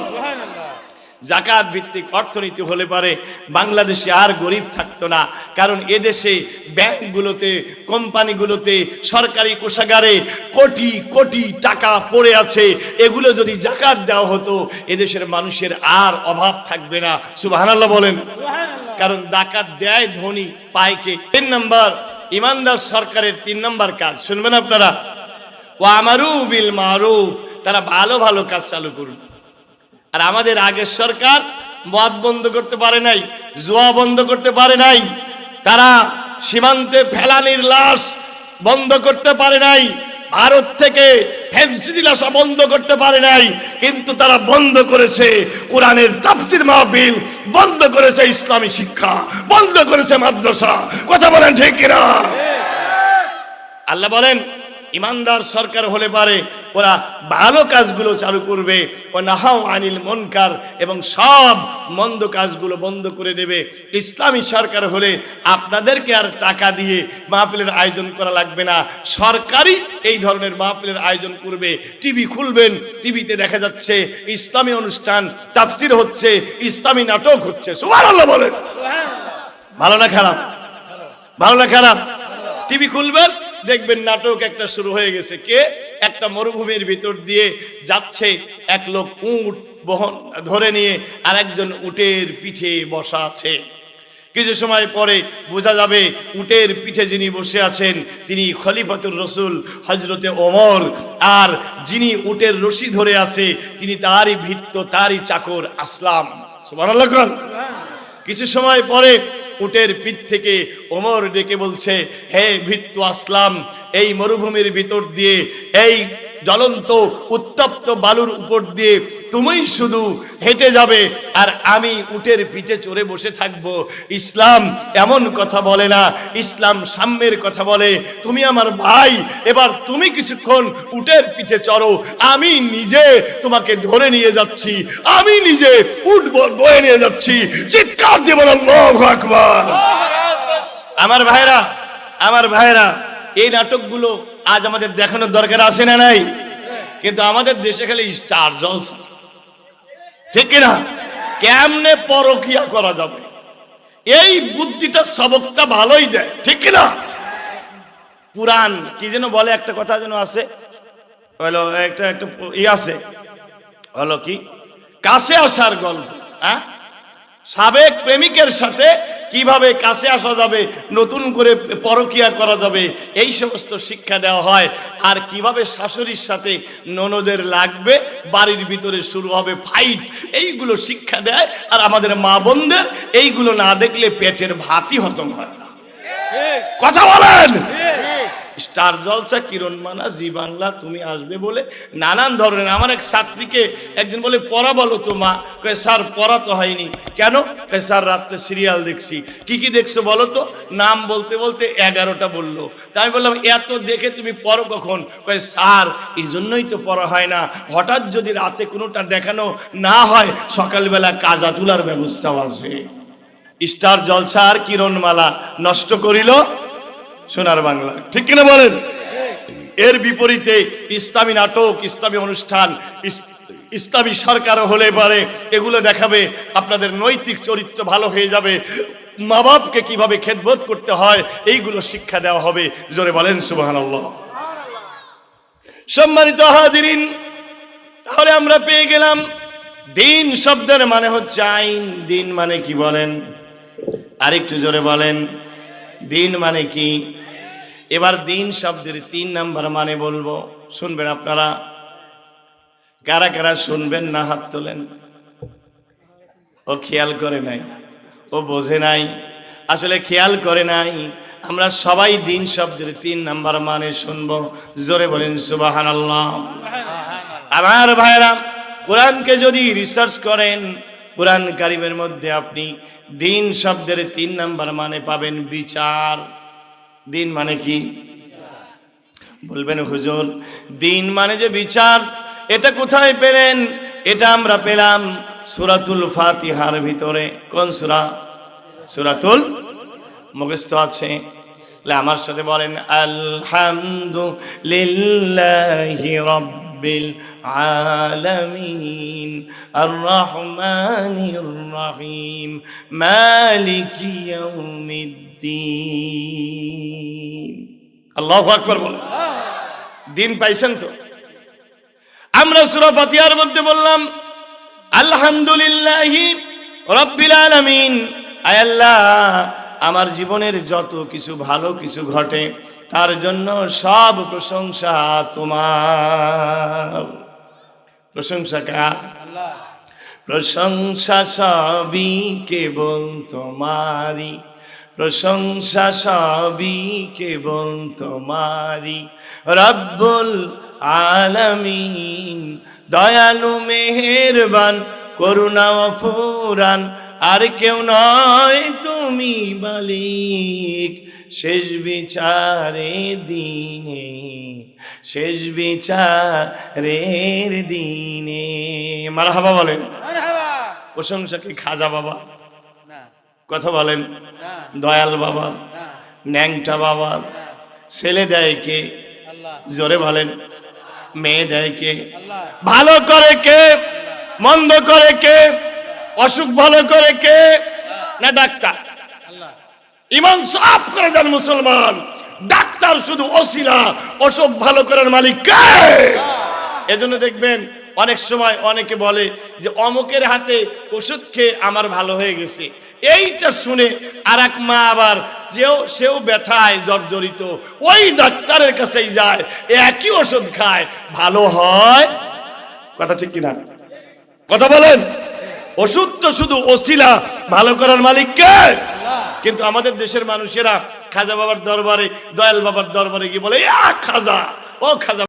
S1: যাকাত ভিত্তিক অর্থনীতি হলে পারে বাংলাদেশে আর গরিব থাকতো না। কারণ এদেশে ব্যাংকগুলোতে, কোম্পানিগুলোতে, সরকারি কোষাগারে কোটি কোটি টাকা পড়ে আছে। এগুলো যদি যাকাত দেওয়া হতো, এদেশের মানুষের আর অভাব থাকবে না। সুবহানাল্লাহ বলেন। কারণ যাকাত দেয় ধনী, পায় কে? 3 নম্বর ইমানদার সরকারের 3 নম্বর কাজ শুনবেন আপনারা, ওয়া আমারু বিল মারুফ, তারা ভালো ভালো কাজ চালু করবে। আর আমাদের আগের সরকার মদ বন্ধ করতে পারে নাই, জুয়া বন্ধ করতে পারে নাই, তারা সীমান্তে ফেলানির লাশ বন্ধ করতে পারে নাই, ভারত থেকে ফেন্সিডিল আসা বন্ধ করতে পারে নাই, কিন্তু তারা বন্ধ করেছে কোরআনের তাফসীর মাহফিল, বন্ধ করেছে ইসলামী শিক্ষা, বন্ধ করেছে মাদ্রাসা। কথা বলেন ঠিক কিনা? আল্লাহ বলেন, ইমানদার সরকার হলে পারে ওরা ভালো কাজগুলো চালু করবে, ও নাহাউ আনিল মুনকার, এবং সব মন্দ কাজগুলো বন্ধ করে দেবে। ইসলামী সরকার হলে আপনাদেরকে আর টাকা দিয়ে মাহফিলের আয়োজন করা লাগবে না, সরকারই এই ধরনের মাহফিলের আয়োজন করবে। টিভি খুলবেন, টিভিতে দেখা যাচ্ছে ইসলামী অনুষ্ঠান, তাফসীর হচ্ছে, ইসলামী নাটক হচ্ছে। সুবহানাল্লাহ বলেন। ভালো না খারাপ? ভালো না খারাপ? টিভি খুলবেন, দেখবেন নাটক একটা শুরু হয়ে গেছে। কে? একটা মরুভূমির ভিতর দিয়ে যাচ্ছে এক লোক উট বহন ধরে নিয়ে, আর একজন উটের পিঠে বসা আছে। কিছু সময় পরে বোঝা যাবে উটের পিঠে যিনি বসে আছেন তিনি খলিফাতুর রাসূল হযরতে ওমর, আর যিনি উটের রশি ধরে আছে তিনি তারই ভৃত্য, তারই চাকর আসলাম। সুবহানাল্লাহ। কিছু সময় পরে উটের পিঠ থেকে ওমর ডেকে বলছে, হে ভৃত্য আসলাম, এই মরুভূমির ভিতর দিয়ে, এই জ্বলন্ত উত্তপ্ত বালুর উপর দিয়ে তুমি শুধু হেঁটে যাবে আর আমি উটের পিঠে চড়ে বসে থাকবো। ইসলাম এমন কথা বলে না, ইসলাম সাম্যের কথা বলে। তুমি আমার ভাই, এবার তুমি কিছুক্ষণ উটের পিঠে চড়ো, আমি নিজে তোমাকে ধরে নিয়ে যাচ্ছি, আমি নিজে উট বয়ে নিয়ে যাচ্ছি। চিৎকার দিয়ে বলো আল্লাহু আকবার। আমার ভাইরা, আমার ভাইরা, এই নাটকগুলো আজ আমাদের দেখানোর দরকার আছে না নাই? কিন্তু আমাদের দেশে খালি স্টার জলসা, ঠিক কিনা? কেমনে পরকিয়া করা যাবে এই বুদ্ধিটা সবকটা ভালোই দেয়, ঠিক কিনা? পুরাণ কি যেন বলে, একটা কথা যেন আছে, হলো একটা একটা আছে, হলো কি কাছে আসার গল্প। হ্যাঁ, সাবেক প্রেমিকের সাথে কিভাবে কাছে আসা যাবে, নতুন করে পরকিয়া করা যাবে, এই সমস্ত শিক্ষা দেওয়া হয়। আর কিভাবে শাশুড়ির সাথে ননদের লাগবে, বাড়ির ভিতরে শুরু হবে ফাইট, এইগুলো শিক্ষা দেয়। আর আমাদের মা বোনদের এইগুলো না দেখলে পেটের ভাতই হজম হয় না। কথা বলেন। স্টার জলসা, কিরণ মানা, জি বাংলা, তুমি আসবে বলে নানান ধরনের। আমার এক ছাত্রীকে একদিন বলে পড়া বলো তো মা। কয় স্যার পড়া তো হয়নি। কেন? কয় স্যার রাত্রে সিরিয়াল দেখছি। কি কি দেখছো বলো তো? নাম বলতে বলতে 11টা বললো। তাই আমি বললাম এত দেখে তুমি পড়ো কখন? কয় স্যার এই জন্যই তো পড়া হয় না, হঠাৎ যদি রাতে কোনোটা দেখানো না হয় সকালবেলা কাজা তোলার ব্যবস্থাও আছে। স্টার জলসা আর কিরণমালা নষ্ট করিল সোনার বাংলা, ঠিক কিনা বলেন? এর বিপরীতে ইসলামী নাটক, ইসলামী অনুষ্ঠান, ইসলামী সরকার হলে পারে এগুলো দেখাবে, আপনাদের নৈতিক চরিত্র ভালো হয়ে যাবে, মা বাপকে কিভাবে খেদমত করতে হয় এইগুলো শিক্ষা দেওয়া হবে। জোরে বলেন সুবহানাল্লাহ। সম্মানিত হাজিরিন, তাহলে আমরা পেয়ে গেলাম দিন শব্দের মানে হচ্ছে আইন। দিন মানে কি বলেন? আরেকটু জোরে বলেন, দিন মানে কি? এবার দিন শব্দের 3 নাম্বার মানে বলবো, শুনবেন আপনারা? কারা কারা শুনবেন না হাত তোলেন। ও খেয়াল করে নাই, ও বোঝে নাই, আসলে খেয়াল করে নাই। আমরা সবাই দিন শব্দের 3 নাম্বার মানে শুনবো। জোরে বলেন সুবহানাল্লাহ। আমার ভাইরা, কোরআনকে যদি রিসার্চ করেন, কোরআন কারিমের মধ্যে আপনি দিন শব্দের 3 নাম্বার মানে পাবেন বিচার। দিন মানে কি? বলবেন হুজুর দিন মানে যে বিচার, এটা কোথায় পেলেন? এটা আমরা পেলাম সূরাতুল ফাতিহার ভিতরে। কোন সূরা? সূরাতুল, মুখস্থ আছে? আমার সাথে বলেন আলহামদুলিল্লাহি রাব্বিল আলামিন আর রহমানির রহিম মালিকি ইয়াউমিদ্দিন। আল্লাহু আকবার বলেন। দিন পাইছেন তো? আমরা সূরা ফাতিহার মধ্যে বললাম আলহামদুলিল্লাহি রাব্বিল আলামিন। আয় আল্লাহ, আমার জীবনের যত কিছু ভালো কিছু ঘটে তার জন্য সব প্রশংসা তোমার। প্রশংসা কার? আল্লাহ। প্রশংসা সবই কেবল তোমারই, প্রশংসা সবই কেবল তোমারই রব্বুল আলামিন। দয়ালু মেহেরবান করুণা অফুরান, আর কেউ নয় তুমি মালিক। শেষ বিচারের দিনে, শেষ বিচারের দিনে। মারহাবা বলেন। প্রশংসা কি খাজা বাবা? কথা বলেন। দয়াল বাবা, ন্যাংটা বাবা। ছেলে দেয় কে? জোরে বলেন। মেয়ে দেয় কে? ভালো করে কে? মন্দ করে কে? অসুখ ভালো করে কে? না ডাক্তার? ইমান সাফ করে যান মুসলমান, ডাক্তার শুধু ওসিলা, অসুখ ভালো করার মালিক কে? এজন্য দেখবেন অনেক সময় অনেকে বলে যে অমুকের হাতে ওষুধ খেয়ে আমার ভালো হয়ে গেছে। এইটা শুনে আর এক মা আবার সেও ব্যথায় জর্জরিত, ওই ডাক্তারের কাছেই যায়, একই ওষুধ খায়, ভালো হয়। কথা ঠিক কিনা? কথা বলেন। ওষুধ তো শুধু ওসিলা, ভালো করার মালিক কে? কিন্তু আমাদের দেশের মানুষেরা খাজা বাবার দরবারে, দয়াল বাবার দরবারে গিয়ে বলে খাজা, ও খাজা